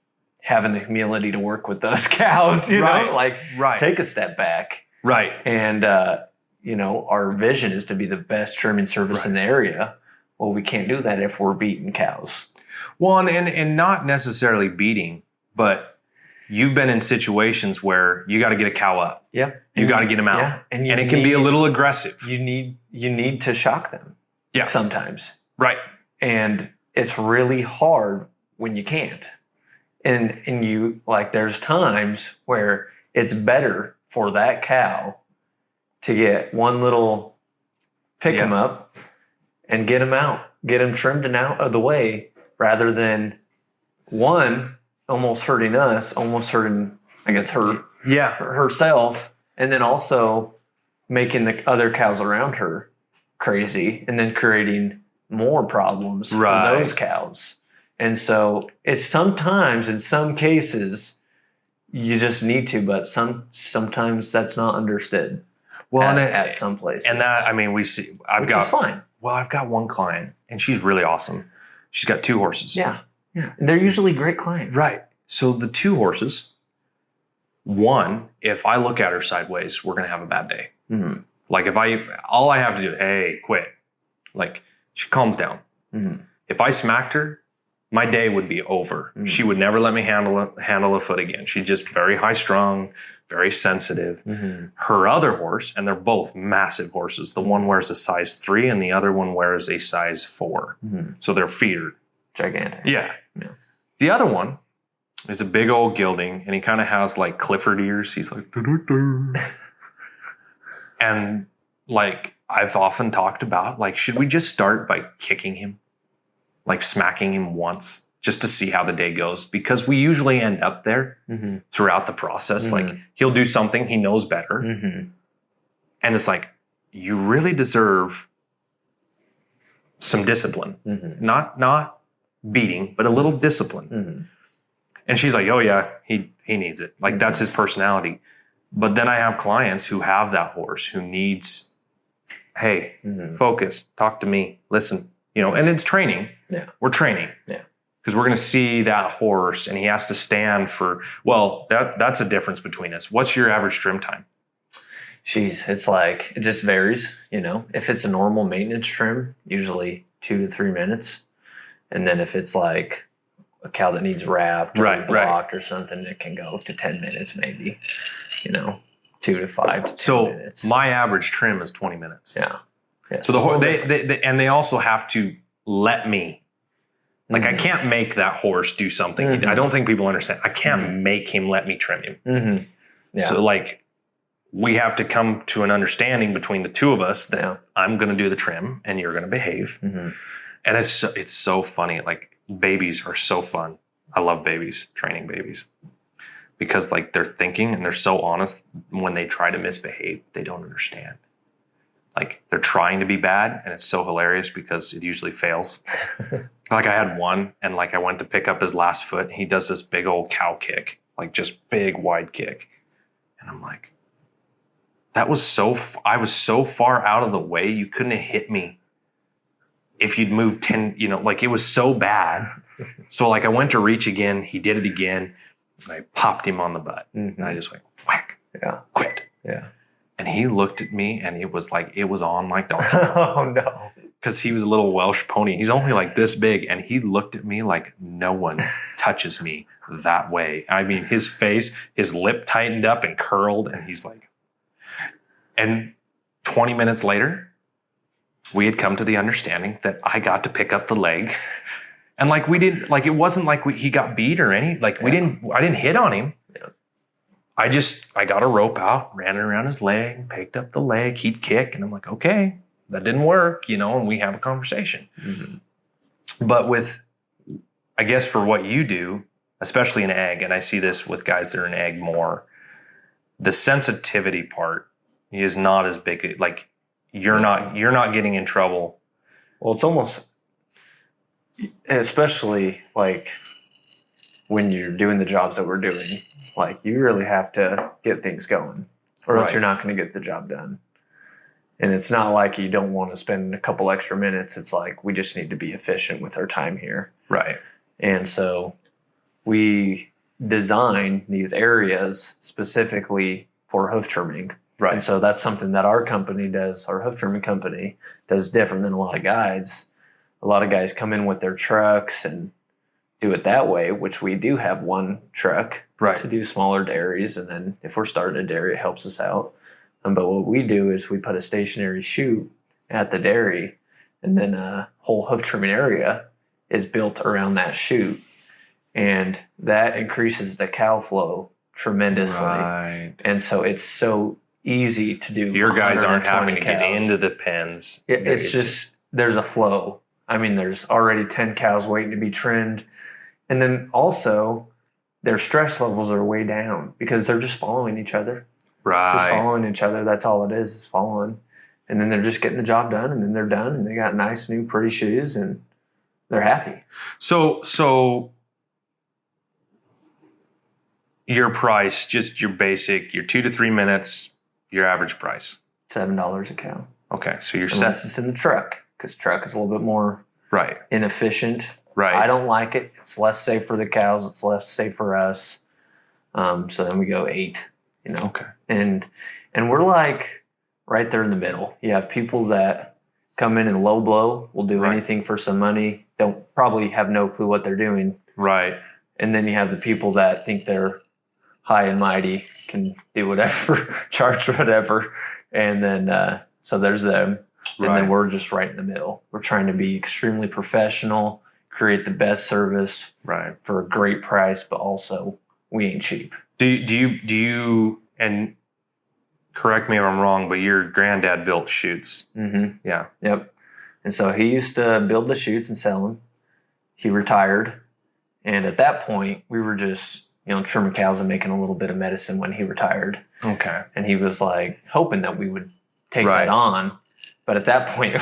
having the humility to work with those cows, you know, like take a step back. Right. And, our vision is to be the best trimming service in the area. Well, we can't do that if we're beating cows. Well, and not necessarily beating, but you've been in situations where you got to get a cow up. Yeah. You got to get them out. Yeah. And it can be a little aggressive. You need to shock them. Yeah. Sometimes. Right. And it's really hard when you can't. And you like there's times where it's better for that cow to get one little pick him up and get him out, get him trimmed and out of the way rather than one almost hurting us, almost hurting, I guess, herself, and then also making the other cows around her crazy and then creating more problems for those cows. And so it's sometimes, in some cases, you just need to, but sometimes that's not understood. Well, at some places. And that, I mean, we see, I've got one client and she's really awesome. She's got 2 horses. Yeah. Yeah. And they're usually great clients. Right. So the 2 horses, one, if I look at her sideways, we're going to have a bad day. Mm-hmm. Like all I have to do, hey, quit. Like she calms down. Mm-hmm. If I smacked her, my day would be over. Mm-hmm. She would never let me handle a foot again. She's just very high strung, very sensitive. Mm-hmm. Her other horse, and they're both massive horses. The one wears a size 3 and the other one wears a size 4. Mm-hmm. So they're feeder. Gigantic. Yeah. The other one is a big old gelding, and he kind of has like Clifford ears. He's like, and like I've often talked about, like, should we just start by kicking him? Like smacking him once just to see how the day goes, because we usually end up there throughout the process. Like he'll do something he knows better. And it's like, you really deserve some discipline, not beating, but a little discipline. And she's like, oh yeah, he needs it. Like that's his personality. But then I have clients who have that horse who needs, hey, focus, talk to me, listen. And it's training. Yeah. We're training. Yeah. Because we're going to see that horse and he has to stand for, well, that's a difference between us. What's your average trim time? Jeez, it's like, it just varies, If it's a normal maintenance trim, usually 2 to 3 minutes. And then if it's like a cow that needs wrapped or blocked or something, it can go to 10 minutes maybe, 2 to 5 to 10 minutes. So my average trim is 20 minutes. Yeah. Yeah, so they also have to let me, like I can't make that horse do something. I don't think people understand. I can't make him let me trim him. Yeah. So like we have to come to an understanding between the two of us that I'm going to do the trim and you're going to behave. And it's so funny. Like babies are so fun. I love babies, training babies, because like they're thinking and they're so honest. When they try to misbehave, they don't understand. Like they're trying to be bad, and it's so hilarious because it usually fails. Like I had one, and like I went to pick up his last foot, and he does this big old cow kick, like just big wide kick, and I'm like, that was I was so far out of the way, you couldn't have hit me if you'd moved 10, like it was so bad. So like I went to reach again, he did it again, and I popped him on the butt, and I just went whack, quit. Yeah. And he looked at me, and it was on like donkey. Oh no. Because he was a little Welsh pony. He's only like this big, and he looked at me like no one touches me that way. I mean, his face, his lip tightened up and curled, and he's like, and 20 minutes later, we had come to the understanding that I got to pick up the leg. And like we didn't, like it wasn't like he got beat or anything. Like I didn't hit on him. Yeah. I got a rope out, ran it around his leg, picked up the leg, he'd kick, and I'm like, okay, that didn't work, and we have a conversation. Mm-hmm. But I guess for what you do, especially in ag, and I see this with guys that are in ag more, the sensitivity part is not as big. Like you're not getting in trouble. Well, it's almost, especially like when you're doing the jobs that we're doing, like you really have to get things going, or else you're not going to get the job done. And it's not like you don't want to spend a couple extra minutes. It's like we just need to be efficient with our time here. Right. And so we design these areas specifically for hoof trimming. Right. And so that's something that our company does, our hoof trimming company does different than a lot of guys. A lot of guys come in with their trucks and do it that way, which we do have one truck to do smaller dairies. And then if we're starting a dairy, it helps us out. But what we do is we put a stationary chute at the dairy, and then a whole hoof trimming area is built around that chute. And that increases the cow flow tremendously. Right. And so it's so easy to do. Your guys aren't having to get cows. into the pens. It's just, there's a flow. I mean, there's already 10 cows waiting to be trimmed. And then also their stress levels are way down because they're just following each other. Right. Just following each other. That's all it is following. And then they're just getting the job done, and then they're done, and they got nice, new, pretty shoes, and they're happy. So your price, just your basic, your 2 to 3 minutes, your average price. $7 a cow. Okay, so you're Unless it's in the truck, because truck is a little bit more inefficient. Right. I don't like it. It's less safe for the cows. It's less safe for us. So then we go 8. Okay. And we're like right there in the middle. You have people that come in and low blow, will do anything for some money, don't probably have no clue what they're doing. Right. And then you have the people that think they're high and mighty, can do whatever, charge whatever. And then, so there's them. And then we're just right in the middle. We're trying to be extremely professional, create the best service for a great price, but also we ain't cheap. Do you, and correct me if I'm wrong, but your granddad built chutes. Mm-hmm. Yeah. Yep. And so he used to build the chutes and sell them. He retired. And at that point, we were just, trimming cows and making a little bit of medicine when he retired. Okay. And he was like hoping that we would take that on. But at that point,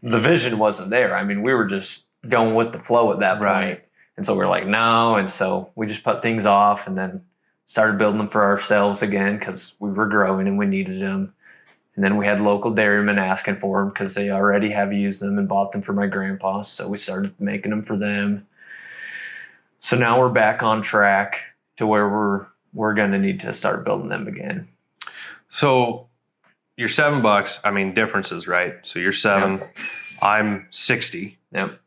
the vision wasn't there. I mean, we were just going with the flow at that point. Right. And so we're like, no. And so we just put things off and then started building them for ourselves again because we were growing and we needed them. And then we had local dairymen asking for them because they already have used them and bought them for my grandpa. So we started making them for them. So now we're back on track to where we're going to need to start building them again. So you're $7. I mean, differences, right? So you're 7. Yep. I'm 60. Yep.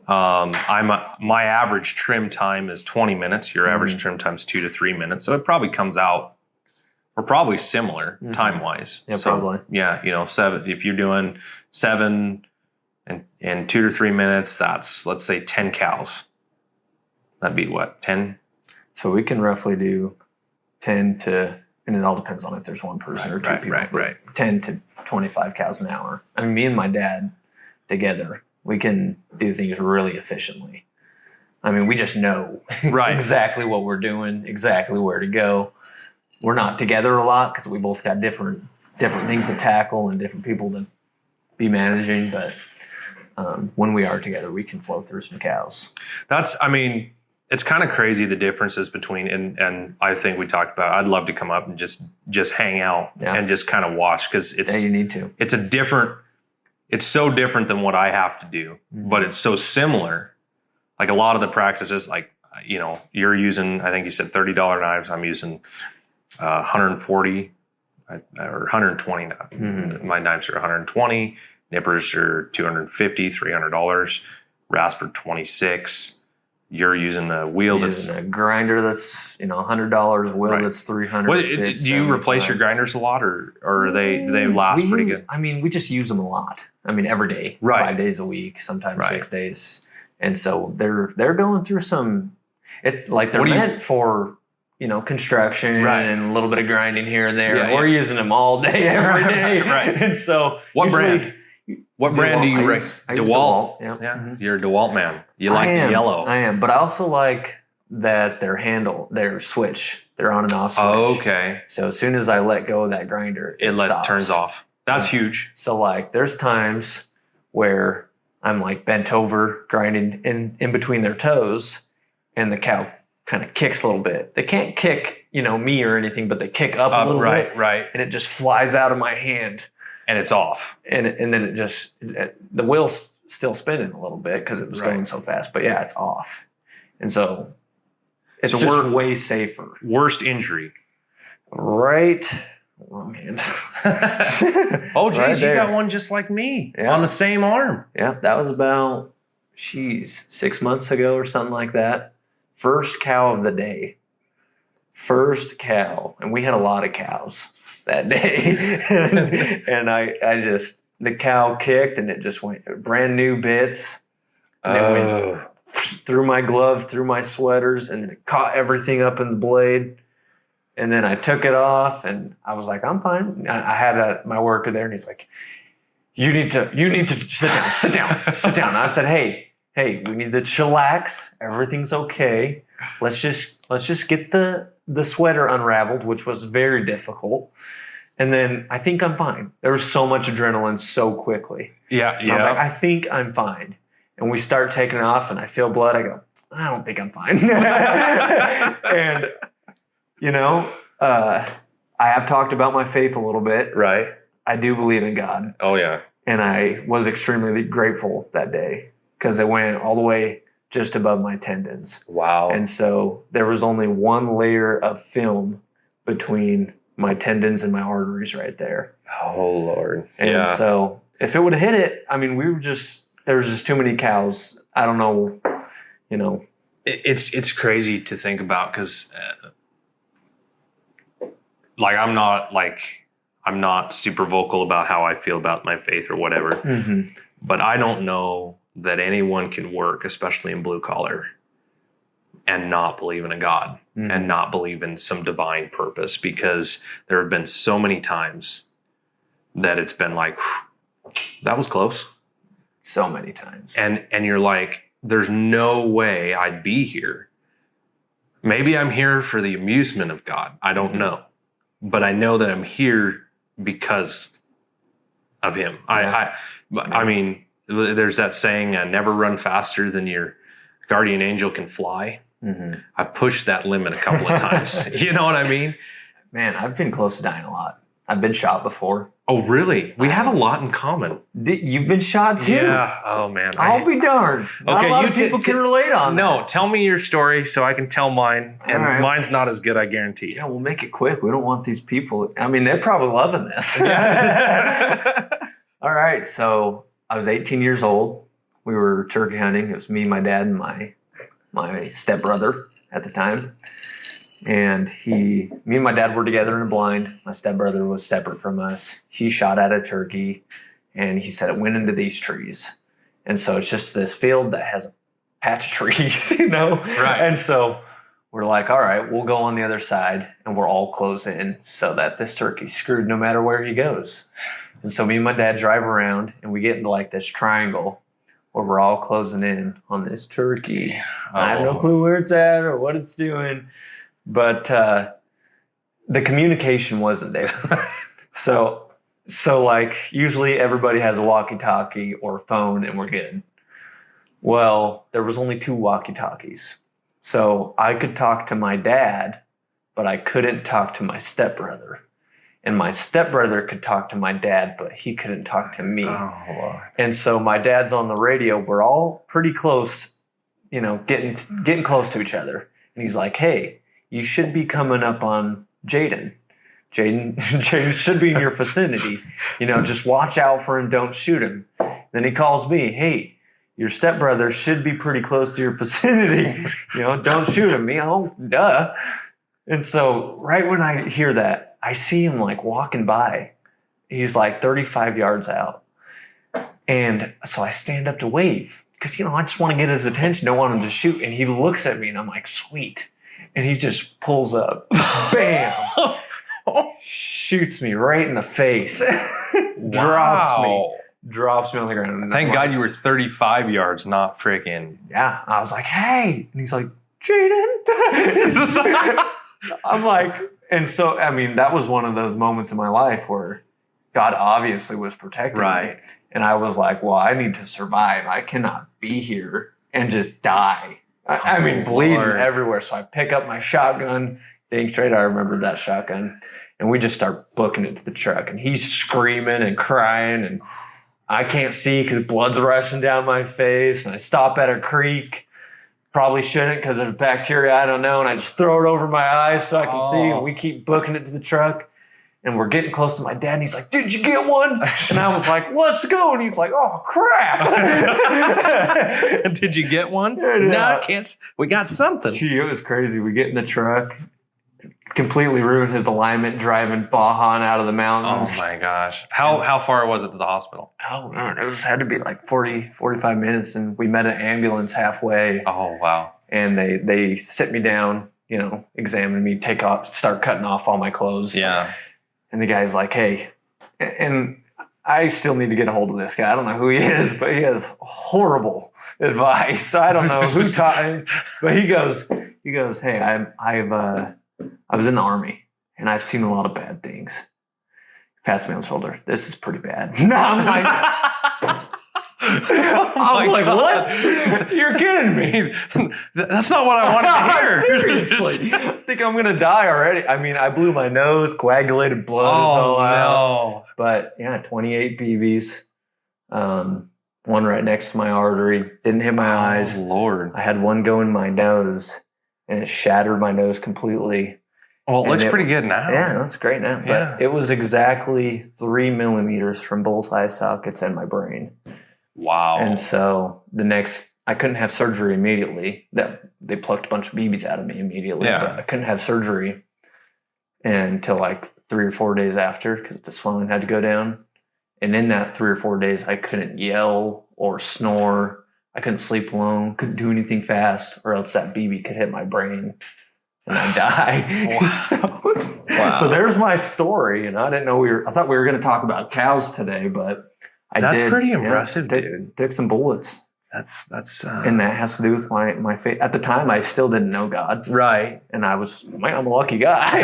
My average trim time is 20 minutes. Your average trim time is 2 to 3 minutes. So it probably comes out, we're probably similar time wise. Yeah, so, probably. Yeah, 7. If you're doing 7 and 2 to 3 minutes, that's, let's say 10 cows. That'd be what, 10? So we can roughly do 10 to, and it all depends on if there's one person or two people. Right. 10 to 25 cows an hour. I mean, me and my dad together, we can do things really efficiently. I mean, we just know exactly what we're doing, exactly where to go. We're not together a lot because we both got different things to tackle and different people to be managing. But when we are together, we can flow through some cows. It's kind of crazy the differences between, and I think we talked about, I'd love to come up and just hang out and just kind of watch because it's, you need to. It's so different than what I have to do, but it's so similar. Like a lot of the practices, like, you're using, I think you said $30 knives. I'm using 140 or 120 now. My knives are 120. Nippers are $250, $300. Rasp are 26. You're using a wheel using a grinder that's $100, wheel that's $300. Do you replace your grinders a lot, or do they last pretty good? I mean, we just use them a lot. I mean, every day, 5 days a week, sometimes 6 days, and so they're going through some. They're meant for construction and a little bit of grinding here and there. We're using them all day, every day, and so what brand? What brand do you recommend? DeWalt. Yeah. You're a DeWalt man. You like the yellow. I am, but I also like that their switch, their on and off switch. Oh, okay. So as soon as I let go of that grinder, it turns off. That's huge. So there's times where I'm bent over grinding in between their toes, and the cow kind of kicks a little bit. They can't kick, me or anything, but they kick up a little bit. Right. And it just flies out of my hand. And it's off. And then the wheel's still spinning a little bit because it was going so fast. But yeah, it's off. And so it's just way safer. Worst injury. Right. Wrong hand. Oh, geez, you got one just like me on the same arm. Yeah, that was about, 6 months ago or something like that. First cow of the day. First cow. And we had a lot of cows that day. and the cow kicked and it just went brand new bits. And it went through my glove, through my sweaters, and then it caught everything up in the blade. And then I took it off and I was like, I'm fine. I had my worker there and he's like, you need to sit down. I said, hey, we need to chillax. Everything's okay. Let's just get the sweater unraveled, which was very difficult. And then I think I'm fine. There was so much adrenaline so quickly. Yeah. I was like, I think I'm fine. And we start taking off and I feel blood. I go, I don't think I'm fine. And, I have talked about my faith a little bit. Right. I do believe in God. Oh, yeah. And I was extremely grateful that day because it went all the way just above my tendons. Wow. And so there was only one layer of film between my tendons and my arteries right there. Oh, Lord. And so if it would have hit it, I mean, there was just too many cows. I don't know, It's crazy to think about because I'm not super vocal about how I feel about my faith or whatever. Mm-hmm. But I don't know that anyone can work, especially in blue collar, and not believe in a God and not believe in some divine purpose, because there have been so many times that it's been like, that was close. So many times. And you're like, there's no way I'd be here. Maybe I'm here for the amusement of God. I don't know. But I know that I'm here because of him. Yeah. I mean, there's that saying, never run faster than your guardian angel can fly. Mm-hmm. I've pushed that limit a couple of times. You know what I mean? Man, I've been close to dying a lot. I've been shot before. Oh, really? We have a lot in common. You've been shot too? Yeah. Oh, man. I'll be darned. Not a lot of people can relate on that. No, tell me your story so I can tell mine. And right. Mine's not as good, I guarantee. Yeah, we'll make it quick. We don't want these people. I mean, they're probably loving this. All right. So I was 18 years old. We were turkey hunting. It was me, my dad, and my stepbrother at the time. And me and my dad were together in a blind. My stepbrother was separate from us. He shot at a turkey, and he said it went into these trees. And so it's just this field that has a patch of trees, Right. And so we're like, all right, we'll go on the other side, and we're all close in so that this turkey's screwed no matter where he goes. And so me and my dad drive around, and we get into like this triangle where we're all closing in on this turkey. I have no clue where it's at or what it's doing. But the communication wasn't there. So like usually everybody has a walkie-talkie or phone and we're good. Well, there was only 2 walkie-talkies. So I could talk to my dad, but I couldn't talk to my stepbrother. And my stepbrother could talk to my dad, but he couldn't talk to me. Oh, Lord. And so my dad's on the radio. We're all pretty close, getting close to each other. And he's like, hey, you should be coming up on Jayden. Jayden should be in your vicinity. Just watch out for him. Don't shoot him. Then he calls me, hey, your stepbrother should be pretty close to your vicinity. Don't shoot him. Duh. And so right when I hear that, I see him like walking by. He's like 35 yards out. And so I stand up to wave because, I just want to get his attention. Don't want him to shoot. And he looks at me and I'm like, sweet. And he just pulls up. Bam. Shoots me right in the face. Drops me on the ground. And Thank God you were 35 yards, not freaking. Yeah. I was like, hey. And he's like, Jayden. I'm like, and so, that was one of those moments in my life where God obviously was protecting me. And I was like, well, I need to survive. I cannot be here and just die. Bleeding everywhere. So I pick up my shotgun. Dang straight, I remembered that shotgun. And we just start booking it to the truck. And he's screaming and crying. And I can't see because blood's rushing down my face. And I stop at a creek. Probably shouldn't because there's bacteria, I don't know. And I just throw it over my eyes so I can see. And we keep booking it to the truck. And we're getting close to my dad. And he's like, did you get one? And I was like, let's go. And he's like, oh, crap. Did you get one? No, I can't. We got something. Gee, it was crazy. We get in the truck. Completely ruined his alignment driving Bajan out of the mountains. Oh, my gosh. How far was it to the hospital? Oh, man. It had to be like 40, 45 minutes. And we met an ambulance halfway. Oh, wow. And they sit me down, examine me, start cutting off all my clothes. Yeah. And the guy's like, hey, and I still need to get a hold of this guy. I don't know who he is, but he has horrible advice. I don't know who taught him, but he goes, hey, I was in the Army and I've seen a lot of bad things. He pats me on the shoulder. This is pretty bad. No, I'm like, what? You're kidding me. That's not what I wanted to hear. Seriously. I think I'm going to die already. I blew my nose, coagulated blood is all out. But yeah, 28 BBs. One right next to my artery. Didn't hit my eyes. Lord. I had one go in my nose and it shattered my nose completely. Well, it looks pretty good now. Yeah, that's great now. Yeah. But it was exactly 3 millimeters from both eye sockets and my brain. Wow. And so I couldn't have surgery immediately. They plucked a bunch of BBs out of me immediately. Yeah. But I couldn't have surgery until like 3 or 4 days after because the swelling had to go down. And in that 3 or 4 days, I couldn't yell or snore. I couldn't sleep alone, couldn't do anything fast, or else that BB could hit my brain and I'd die. Wow. So there's my story. And I didn't know I thought we were going to talk about cows today, but That's pretty impressive, dude. Took some bullets. That's and that has to do with my faith. At the time, I still didn't know God. Right. And I'm a lucky guy.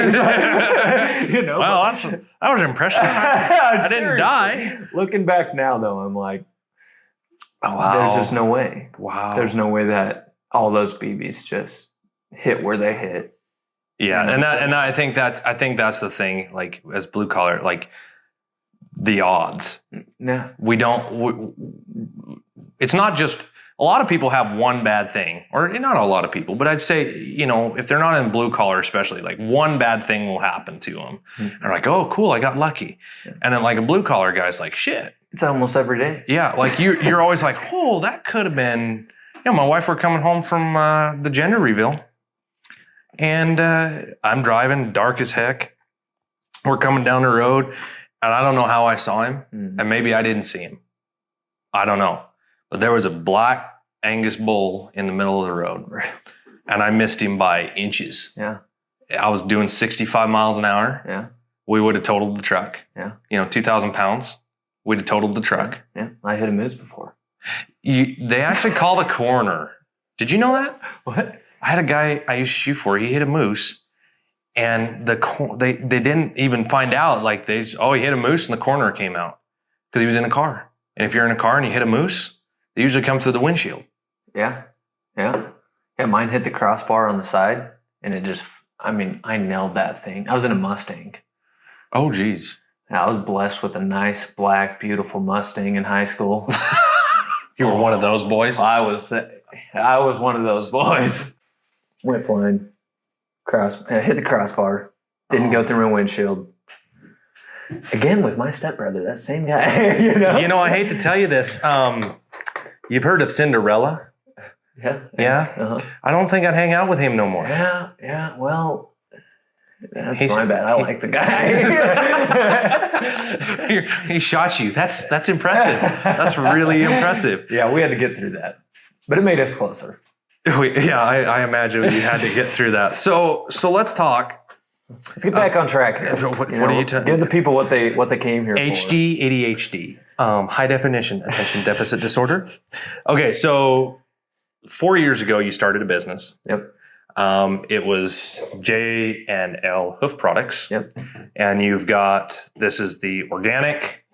Well, that was impressive. I didn't die. Looking back now, though, I'm like, oh, wow. There's just no way. Wow. There's no way that all those BBs just hit where they hit. Yeah, and I think that's the thing. Like as blue collar, like the odds. Yeah. It's not just a lot of people have one bad thing, or not a lot of people, but I'd say, if they're not in blue collar, especially, like one bad thing will happen to them. Mm-hmm. They're like, oh, cool, I got lucky. Yeah. And then like a blue collar guy's like, shit. It's almost every day. Yeah, like you're always like, oh, that could have been. My wife were coming home from the gender reveal, and I'm driving, dark as heck. We're coming down the road, and I don't know how I saw him, and maybe I didn't see him. I don't know. But there was a black Angus bull in the middle of the road, and I missed him by inches. Yeah. I was doing 65 miles an hour. Yeah. We would have totaled the truck. Yeah. 2,000 pounds. We'd have totaled the truck. Yeah. I hit a moose before. They actually call the coroner. Did you know that? What? I had a guy I used to shoot for. He hit a moose, and they didn't even find out. Like he hit a moose, and the coroner came out because he was in a car. And if you're in a car and you hit a moose, they usually come through the windshield. Yeah. Yeah. Yeah. Mine hit the crossbar on the side, and it just, I nailed that thing. I was in a Mustang. Oh, geez. I was blessed with a nice, black, beautiful Mustang in high school. You were one of those boys? I was one of those boys. Went flying. Hit the crossbar. Didn't go through my windshield. again with my stepbrother, that same guy. You know, I hate to tell you this. You've heard of Cinderella? Yeah. Yeah. Uh-huh. I don't think I'd hang out with him no more. Yeah. Well, that's my bad. I like the guy. He shot you. That's impressive. That's really impressive. Yeah, we had to get through that, but it made us closer. I imagine you had to get through that. So let's talk. Let's get back on track here. What are you talking? Give the people what they came here HD, ADHD, high definition attention deficit disorder. Okay, so 4 years ago you started a business. Yep. It was J&L Hoof Products. Yep. And this is the organic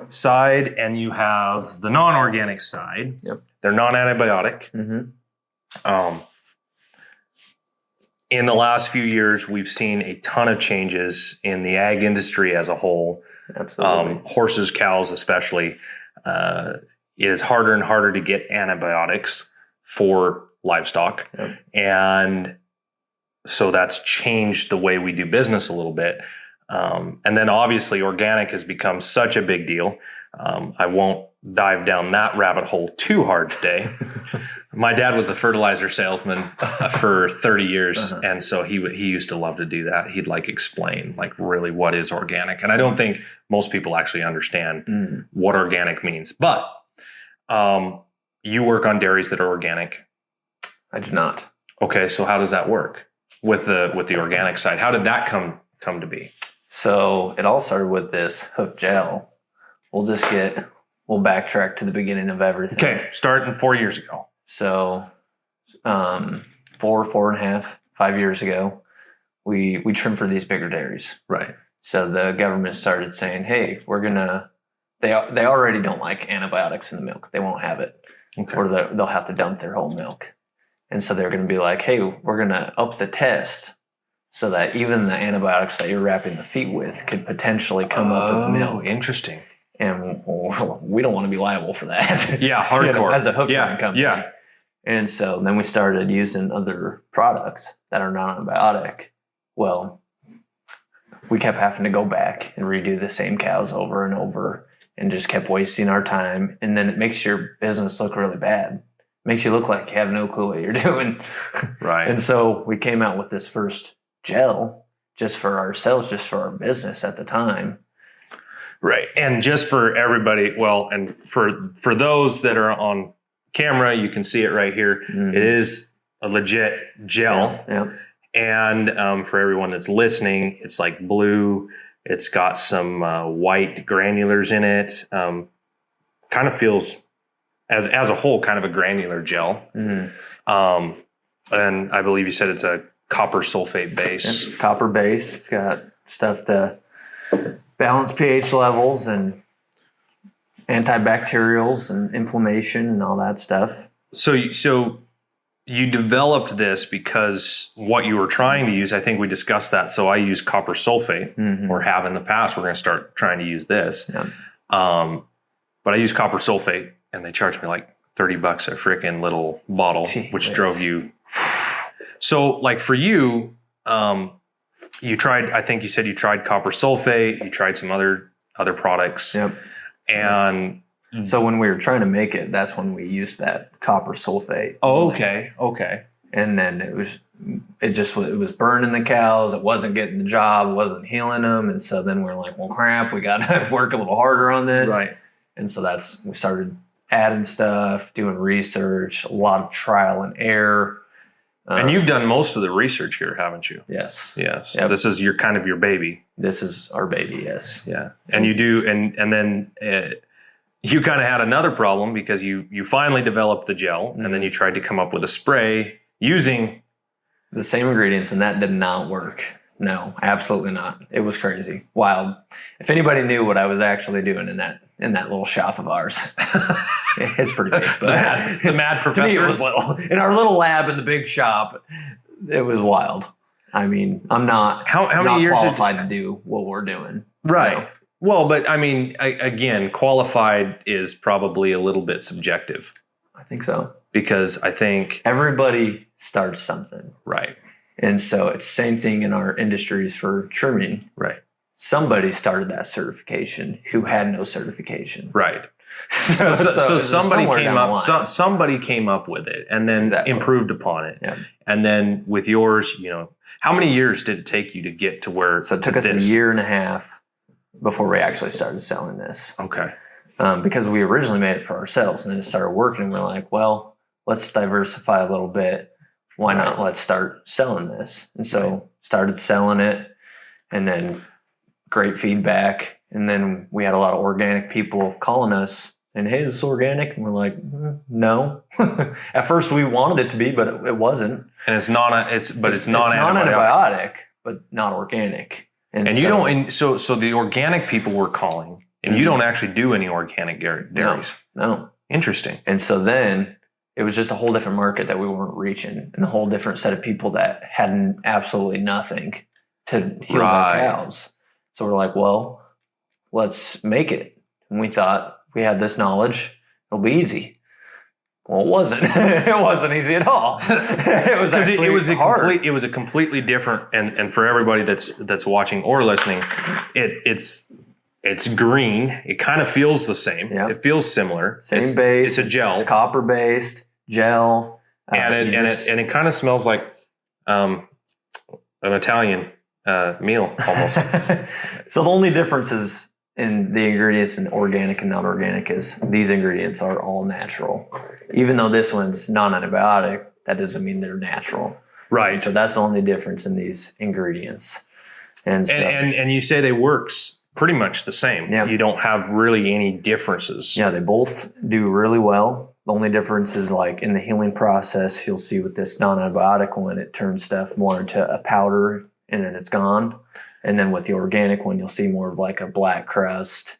side, and you have the non-organic side. Yep. They're non-antibiotic. Mm-hmm. In the last few years, we've seen a ton of changes in the ag industry as a whole. Absolutely. Horses, cows, especially. It is harder and harder to get antibiotics for livestock. Yep. And so that's changed the way we do business a little bit. And then obviously organic has become such a big deal. I won't dive down that rabbit hole too hard today. My dad was a fertilizer salesman for 30 years. Uh-huh. And so he used to love to do that. He'd explain really what is organic. And I don't think most people actually understand what organic means. But you work on dairies that are organic. I do not. Okay, so how does that work with the organic side? How did that come to be? So it all started with this hoof gel. We'll backtrack to the beginning of everything. Okay, starting 4 years ago. So 4.5, 5 years ago, we trimmed for these bigger dairies. Right. So the government started saying, hey, they already don't like antibiotics in the milk. They won't have it. Okay. Or they'll have to dump their whole milk. And so they're going to be like, hey, we're going to up the test so that even the antibiotics that you're wrapping the feet with could potentially come up with milk. Interesting. And we don't want to be liable for that. Yeah, hardcore. As a hoof trim company. Yeah. And so then we started using other products that are non-antibiotic. Well, we kept having to go back and redo the same cows over and over and just kept wasting our time. And then it makes your business look really bad. Makes you look like you have no clue what you're doing. Right. And so we came out with this first gel just for ourselves, just for our business at the time. Right. And just for everybody, and for those that are on camera, you can see it right here. Mm-hmm. It is a legit gel. Yep. And for everyone that's listening, it's blue. It's got some white granulars in it. Kind of feels, as a whole, kind of a granular gel. Mm-hmm. And I believe you said it's a copper sulfate base. Yep, it's copper base. It's got stuff to balance pH levels and antibacterials and inflammation and all that stuff. So you developed this because what you were trying to use, I think we discussed that. So I use copper sulfate, or have in the past. We're going to start trying to use this. Yeah. But I use copper sulfate, and they charged me $30 a freaking little bottle, which drove you. So for you, you tried, I think you said you tried copper sulfate, you tried some other products. Yep. And so when we were trying to make it, that's when we used that copper sulfate. Oh, okay. And then it was burning the cows. It wasn't getting the job. It wasn't healing them. And so then we're like, well, crap, we got to work a little harder on this. Right. And so we started adding stuff, doing research, a lot of trial and error. And you've done most of the research here, haven't you? Yes. Yes. Yep. This is your baby. This is our baby, yes. Yeah. And you do, and then you kind of had another problem because you finally developed the gel, and then you tried to come up with a spray using the same ingredients, and that did not work. No, absolutely not. It was crazy, wild. If anybody knew what I was actually doing in that little shop of ours, it's pretty big. But the mad professor. To me, it was little. In our little lab in the big shop, it was wild. I mean, I'm not how many years qualified to do what we're doing. Right. No. Well, but I mean, again, qualified is probably a little bit subjective. I think so. Because I think everybody starts something. Right. And so it's the same thing in our industries for trimming. Right. somebody started that certification who had no certification. Right. So somebody came up. Somebody came up with it, and then improved upon it. Yeah. And then with yours, how many years did it take you to get to where? So it took us a year and a half before we actually started selling this. Okay. Because we originally made it for ourselves, and then it started working. And we're like, well, let's diversify a little bit. Why not? Let's start selling this. And so started selling it, and then great feedback. And then we had a lot of organic people calling us and, hey, is this organic? And we're like, no. At first we wanted it to be, but it wasn't. And it's non-antibiotic, but not organic. So the organic people were calling, and you don't actually do any organic dairies. No. Interesting. And so then it was just a whole different market that we weren't reaching, and a whole different set of people that had absolutely nothing to heal their cows. So we're like, well, let's make it. And we thought we had this knowledge. It'll be easy. Well, it wasn't. It wasn't easy at all. It was actually hard. It was a completely different, and for everybody that's watching or listening, it's green. It kind of feels the same. Yep. It feels similar. Same base. It's a gel. It's copper based gel, and it kind of smells like an Italian meal almost. So the only difference is in the ingredients in organic and not organic is these ingredients are all natural. Even though this one's non-antibiotic, that doesn't mean they're natural. Right. So that's the only difference in these ingredients. And you say they works pretty much the same. Yep. You don't have really any differences. Yeah, they both do really well. The only difference is like in the healing process, you'll see with this non-antibiotic one, it turns stuff more into a powder and then it's gone. And then with the organic one, you'll see more of like a black crust.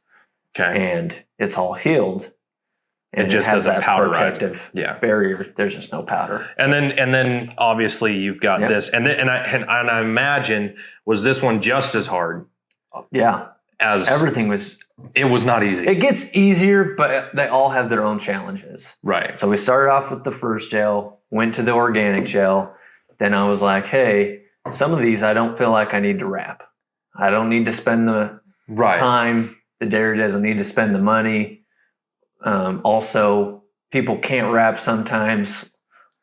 Okay. And it's all healed. And it just has that protective barrier. There's just no powder. And then obviously you've got this. And I imagine, was this one just as hard? Yeah. As everything was. It was not easy. It gets easier, but they all have their own challenges. Right. So we started off with the first gel, went to the organic gel. Then I was like, hey, some of these I don't feel like I need to wrap. I don't need to spend the time. The dairy doesn't need to spend the money. Also, people can't wrap sometimes.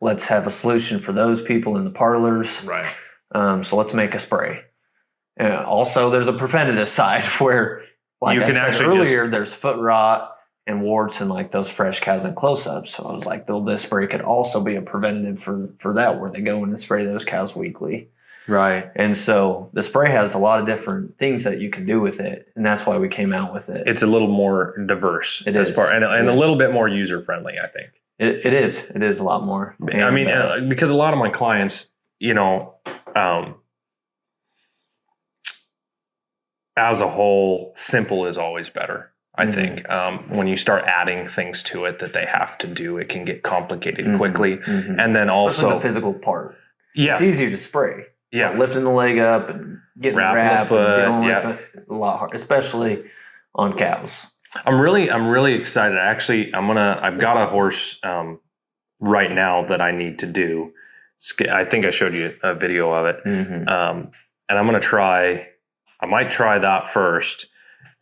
Let's have a solution for those people in the parlors. Right. So let's make a spray. Also, there's a preventative side where, like I said earlier, there's foot rot and warts and like those fresh cows and close-ups. So I was like, this spray could also be a preventative for that, where they go in and spray those cows weekly. Right. And so the spray has a lot of different things that you can do with it, and that's why we came out with it. It's a little more diverse. It is. And a little bit more user-friendly, I think. It is. It is a lot more. And, I mean, because a lot of my clients, as a whole, simple is always better. I think when you start adding things to it that they have to do, it can get complicated quickly. Mm-hmm. And then especially the physical part. Yeah. It's easier to spray. Yeah. Lifting the leg up and getting wrapped and dealing with it, a lot hard, especially on cows. I'm really excited. Actually, I've got a horse right now that I need to do. I think I showed you a video of it. Mm-hmm. And I might try that first,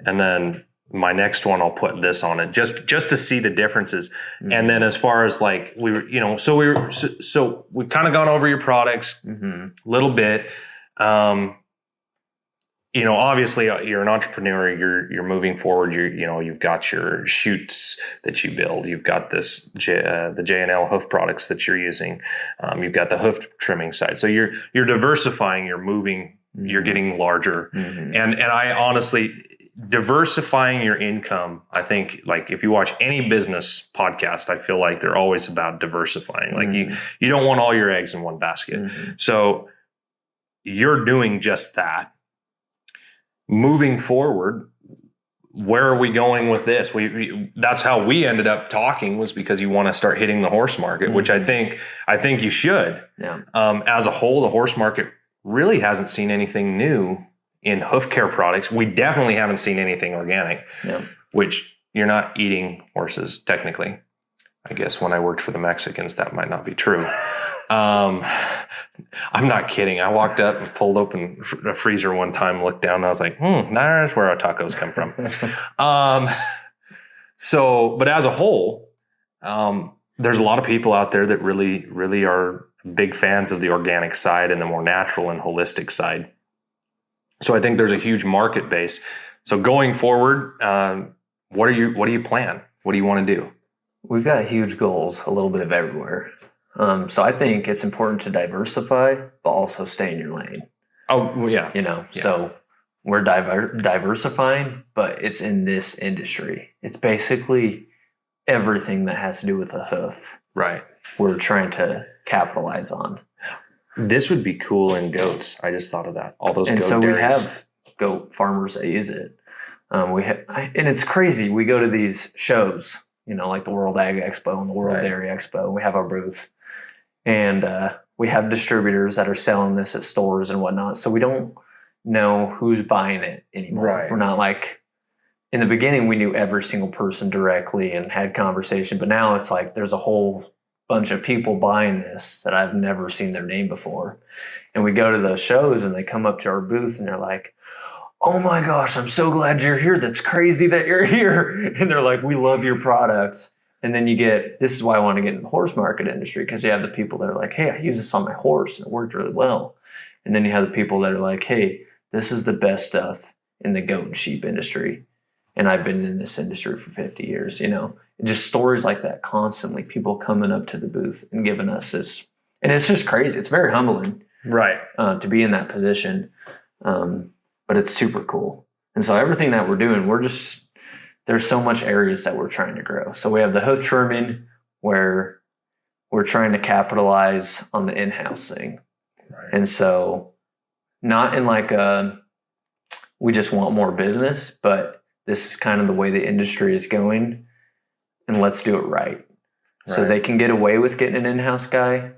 and then my next one I'll put this on it just to see the differences. Mm-hmm. And then as far as like we've kind of gone over your products a little bit. Obviously you're an entrepreneur, you're moving forward. You've got your chutes that you build. You've got the J&L hoof products that you're using. You've got the hoof trimming side. So you're diversifying, you're moving, you're getting larger. Mm-hmm. And I honestly, diversifying your income, I think, like if you watch any business podcast, I feel like they're always about diversifying. Like you don't want all your eggs in one basket. Mm-hmm. So you're doing just that. Moving forward, where are we going with this? That's how we ended up talking, was because you want to start hitting the horse market, which I think you should. Yeah. As a whole, the horse market really hasn't seen anything new in hoof care products. We definitely haven't seen anything organic, which you're not eating horses technically. I guess when I worked for the Mexicans, that might not be true. I'm not kidding. I walked up and pulled open a freezer one time, looked down, and I was like, that's where our tacos come from. But as a whole, there's a lot of people out there that really, really are big fans of the organic side and the more natural and holistic side. So I think there's a huge market base. So going forward, what do you plan? What do you want to do? We've got huge goals, a little bit of everywhere. So I think it's important to diversify, but also stay in your lane. Oh, well, yeah. So we're diversifying, but it's in this industry. It's basically everything that has to do with a hoof. Right. We're trying to capitalize on. This would be cool in goats. I just thought of that. All those and goat so dairies. We have goat farmers that use it. And it's crazy. We go to these shows, like the World Ag Expo and the World Dairy Expo, and we have our booth. And we have distributors that are selling this at stores and whatnot. So we don't know who's buying it anymore. Right. We're not like, in the beginning, we knew every single person directly and had conversation. But now it's like there's a whole bunch of people buying this that I've never seen their name before. And we go to those shows and they come up to our booth and they're like, "Oh my gosh, I'm so glad you're here. That's crazy that you're here." And they're like, "We love your products." And then this is why I want to get in the horse market industry, because you have the people that are like, "Hey, I use this on my horse and it worked really well." And then you have the people that are like, "Hey, this is the best stuff in the goat and sheep industry. And I've been in this industry for 50 years, Just stories like that constantly, people coming up to the booth and giving us this. And it's just crazy. It's very humbling. Right. To be in that position. But it's super cool. And so everything that we're doing, there's so much areas that we're trying to grow. So we have the hoof trimming where we're trying to capitalize on the in-house thing. Right. And so not in like we just want more business, but this is kind of the way the industry is going, and let's do it right. So they can get away with getting an in-house guy,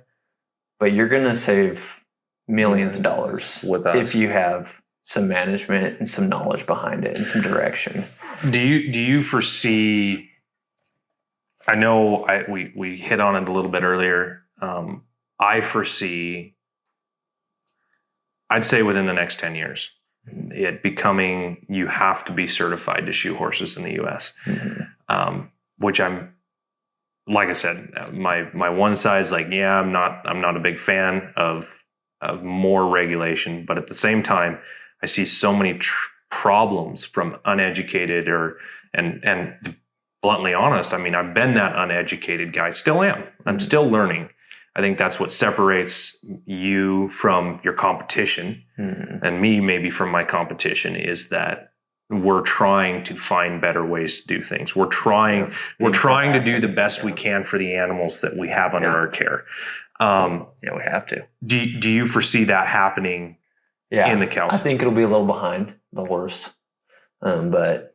but you're going to save millions of dollars with us if you have some management and some knowledge behind it and some direction. Do you foresee? I know we hit on it a little bit earlier. I foresee, I'd say within the next 10 years, it becoming, you have to be certified to shoe horses in the U.S. Mm-hmm. Which like I said, my one side's like, yeah, I'm not a big fan of more regulation, but at the same time, I see so many problems from uneducated and bluntly honest. I mean, I've been that uneducated guy, still am. I'm still learning. I think that's what separates you from your competition, and me maybe from my competition, is that we're trying to find better ways to do things. We're trying to do the best we can for the animals that we have under our care. We have to. Do you foresee that happening in the cows? I think it'll be a little behind the horse. But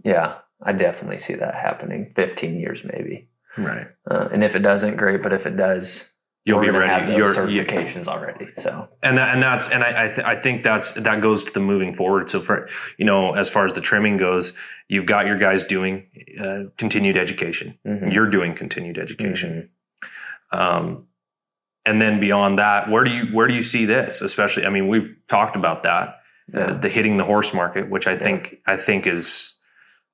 yeah, I definitely see that happening. 15 years maybe. Right. And if it doesn't, great. But if it does, you'll be ready. Have those certifications already. So I think that goes to the moving forward. So for as far as the trimming goes, you've got your guys doing continued education. Mm-hmm. You're doing continued education. Mm-hmm. And then beyond that, where do you see this? Especially, I mean, we've talked about that, the hitting the horse market, which I think is.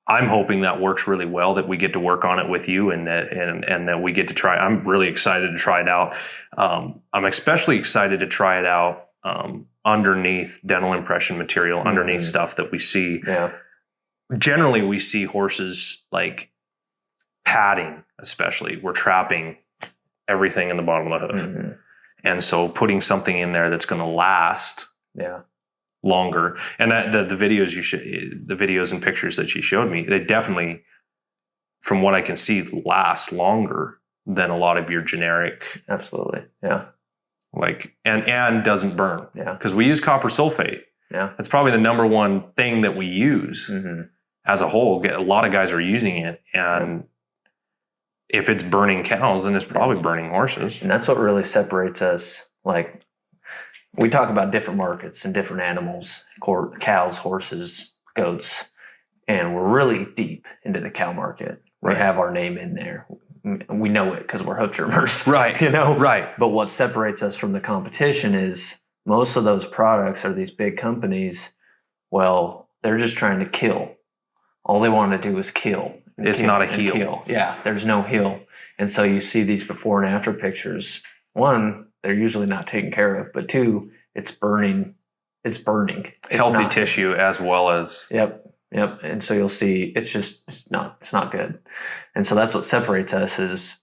I'm hoping that works really well, that we get to work on it with you, and that we get to try. I'm really excited to try it out. I'm especially excited to try it out underneath dental impression material, underneath stuff that we see. Yeah. Generally, we see horses like padding, especially. We're trapping everything in the bottom of the hoof. Mm-hmm. And so putting something in there that's going to last. Yeah. Longer, and the videos and pictures that she showed me, they definitely, from what I can see, last longer than a lot of your generic. Absolutely, yeah. Like and doesn't burn. Yeah, because we use copper sulfate. Yeah, that's probably the number one thing that we use as a whole. A lot of guys are using it, and if it's burning cows, then it's probably burning horses. And that's what really separates us. Like, we talk about different markets and different animals, cows, horses, goats, and we're really deep into the cow market. We have our name in there. we know it because we're hoof trimmers. Right. Right. But what separates us from the competition is most of those products are these big companies. Well, they're just trying to kill. All they want to do is kill. It's not a heal. Yeah, there's no heal. And so you see these before and after pictures. One, they're usually not taken care of. But two, it's burning. It's burning. Healthy tissue as well as. Yep. And so you'll see it's not good. And so that's what separates us is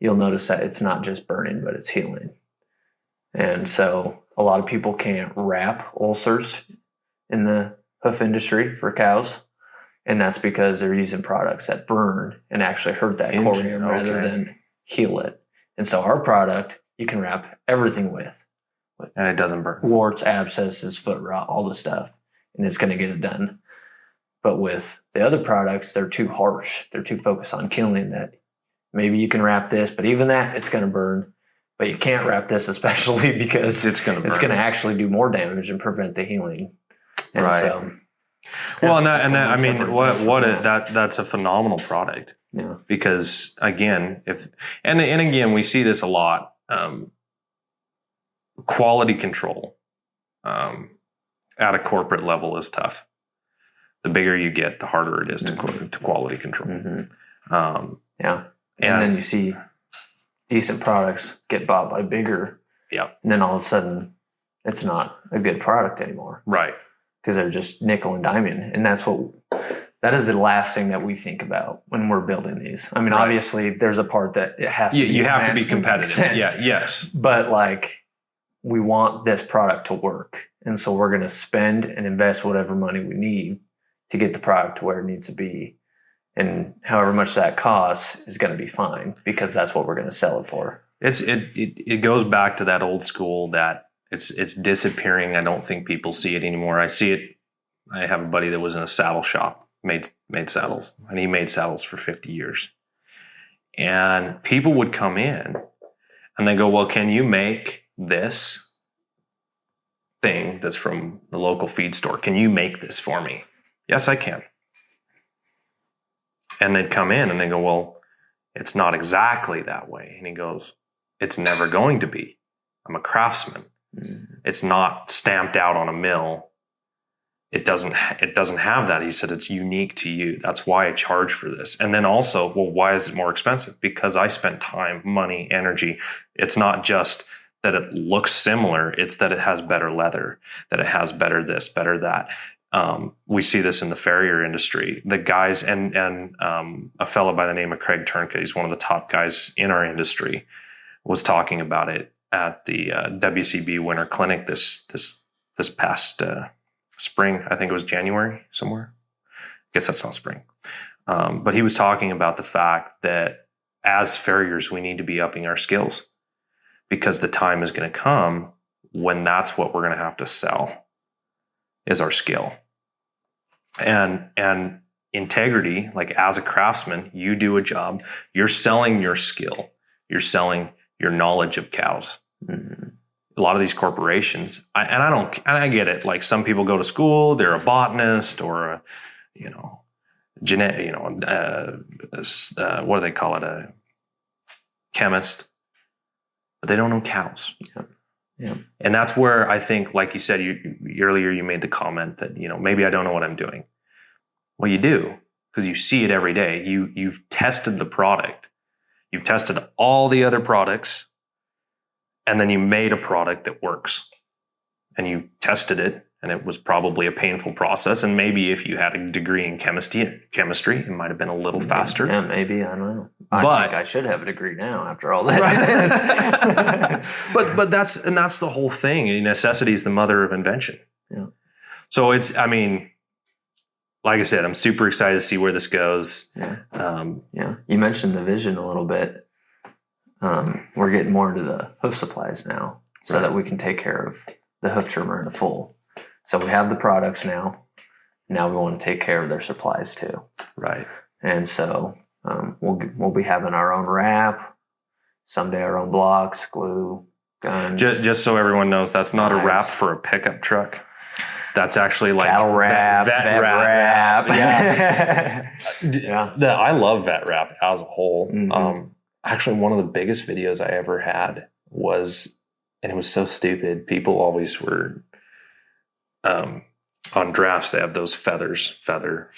you'll notice that it's not just burning, but it's healing. And so a lot of people can't wrap ulcers in the hoof industry for cows. And that's because they're using products that burn and actually hurt that corium rather than heal it. And so our product, you can wrap everything with. And it doesn't burn. Warts, abscesses, foot rot, all the stuff. And it's going to get it done. But with the other products, they're too harsh. They're too focused on killing that. Maybe you can wrap this, but even that, it's going to burn. But you can't wrap this, especially because it's going to actually do more damage and prevent the healing. And right. So, well, that's a phenomenal product. Yeah. Because again, again, we see this a lot. Quality control at a corporate level is tough. The bigger you get, the harder it is to quality control. Mm-hmm. And then you see decent products get bought by bigger. Yeah. And then all of a sudden, it's not a good product anymore. Right. Because they're just nickel and diming. And that is the last thing that we think about when we're building these. I mean, obviously, there's a part that it has to be. You have to be competitive. Yeah. Yes. But we want this product to work. And so we're going to spend and invest whatever money we need to get the product to where it needs to be. And however much that costs is going to be fine because that's what we're going to sell it for. It goes back to that old school that it's disappearing. I don't think people see it anymore. I see it. I have a buddy that was in a saddle shop, made saddles, and he made saddles for 50 years. And people would come in and they go, well, can you make this thing that's from the local feed store? Can you make this for me? Yes, I can. And they'd come in and they go, well, it's not exactly that way. And he goes, it's never going to be. I'm a craftsman. Mm-hmm. It's not stamped out on a mill. It doesn't have that. He said, it's unique to you. That's why I charge for this. And then also, well, why is it more expensive? Because I spent time, money, energy. It's not just that it looks similar. It's that it has better leather, that it has better this, better that. We see this in the Farrier industry. The guys and a fellow by the name of Craig Turnka, he's one of the top guys in our industry, was talking about it at the WCB Winter Clinic this past spring. I think it was January somewhere. I guess that's not spring. But he was talking about the fact that as farriers, we need to be upping our skills because the time is going to come when that's what we're going to have to sell is our skill. And integrity, like as a craftsman, you do a job, you're selling your skill, you're selling your knowledge of cows. Mm-hmm. A lot of these corporations, I get it. Like some people go to school, they're a botanist or a, what do they call it? A chemist, but they don't know cows. Yeah. Yeah. And that's where I think, like you said, earlier you made the comment that, maybe I don't know what I'm doing. Well, you do, because you see it every day. You've tested the product. You've tested all the other products, and then you made a product that works. And you tested it, and it was probably a painful process. And maybe if you had a degree in chemistry, it might have been a little faster. Yeah, maybe. I don't know. I think I should have a degree now after all that. Right. but that's the whole thing. Necessity is the mother of invention. Yeah. So like I said, I'm super excited to see where this goes. Yeah. You mentioned the vision a little bit. We're getting more into the hoof supplies now so that we can take care of the hoof trimmer in a full. So we have the products now. Now we want to take care of their supplies too. Right. And so we'll be having our own wrap, someday our own blocks, glue, guns. Just so everyone knows, that's not a wrap for a pickup truck. That's actually like cattle wrap, vet wrap. Yeah. Yeah. I love vet wrap as a whole. Mm-hmm. actually one of the biggest videos I ever had was, and it was so stupid. People always were, on drafts, they have those feathers. I don't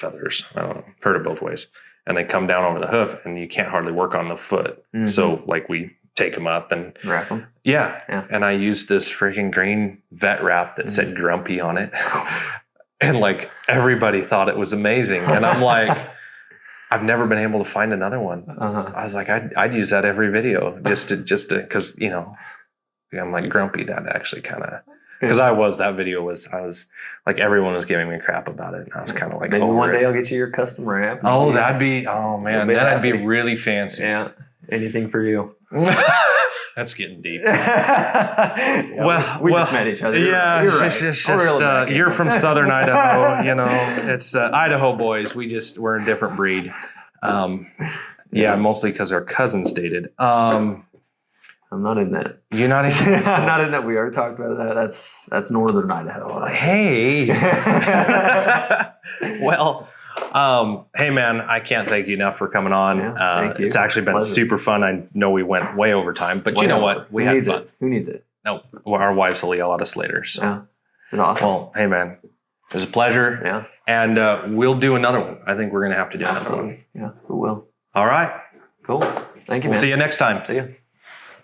know, heard it both ways. And they come down over the hoof and you can't hardly work on the foot. Mm-hmm. So like we take them up and wrap them. Yeah. And I used this freaking green vet wrap that said Grumpy on it. And like everybody thought it was amazing. And I'm like, I've never been able to find another one. I was like, I'd use that every video just to, cause you know, I'm like Grumpy. That actually kind of, because I was like, everyone was giving me crap about it. And I was kind of like, maybe one day I'll get you your custom wrap. Oh, that'd be really fancy. Yeah. Anything for you. That's getting deep. Well, we just met each other. Yeah, you're it's right. just you're from Southern Idaho. You know, it's Idaho boys. We're a different breed. Yeah, mostly because our cousins dated. I'm not in that. You're not in that? I'm not in that. We already talked about that. That's Northern Idaho. Hey. Well, hey man, I can't thank you enough for coming on. Yeah, thank you. It's actually been super fun. I know we went way over time, but you know what? We had fun. Who needs it? No, our wives will yell at us later. So. Yeah, it's awesome. Well, hey man, it was a pleasure. Yeah. And we'll do another one. I think we're going to have to do another one. Yeah, we will. All right. Cool. Thank you, man. We'll see you next time. See you.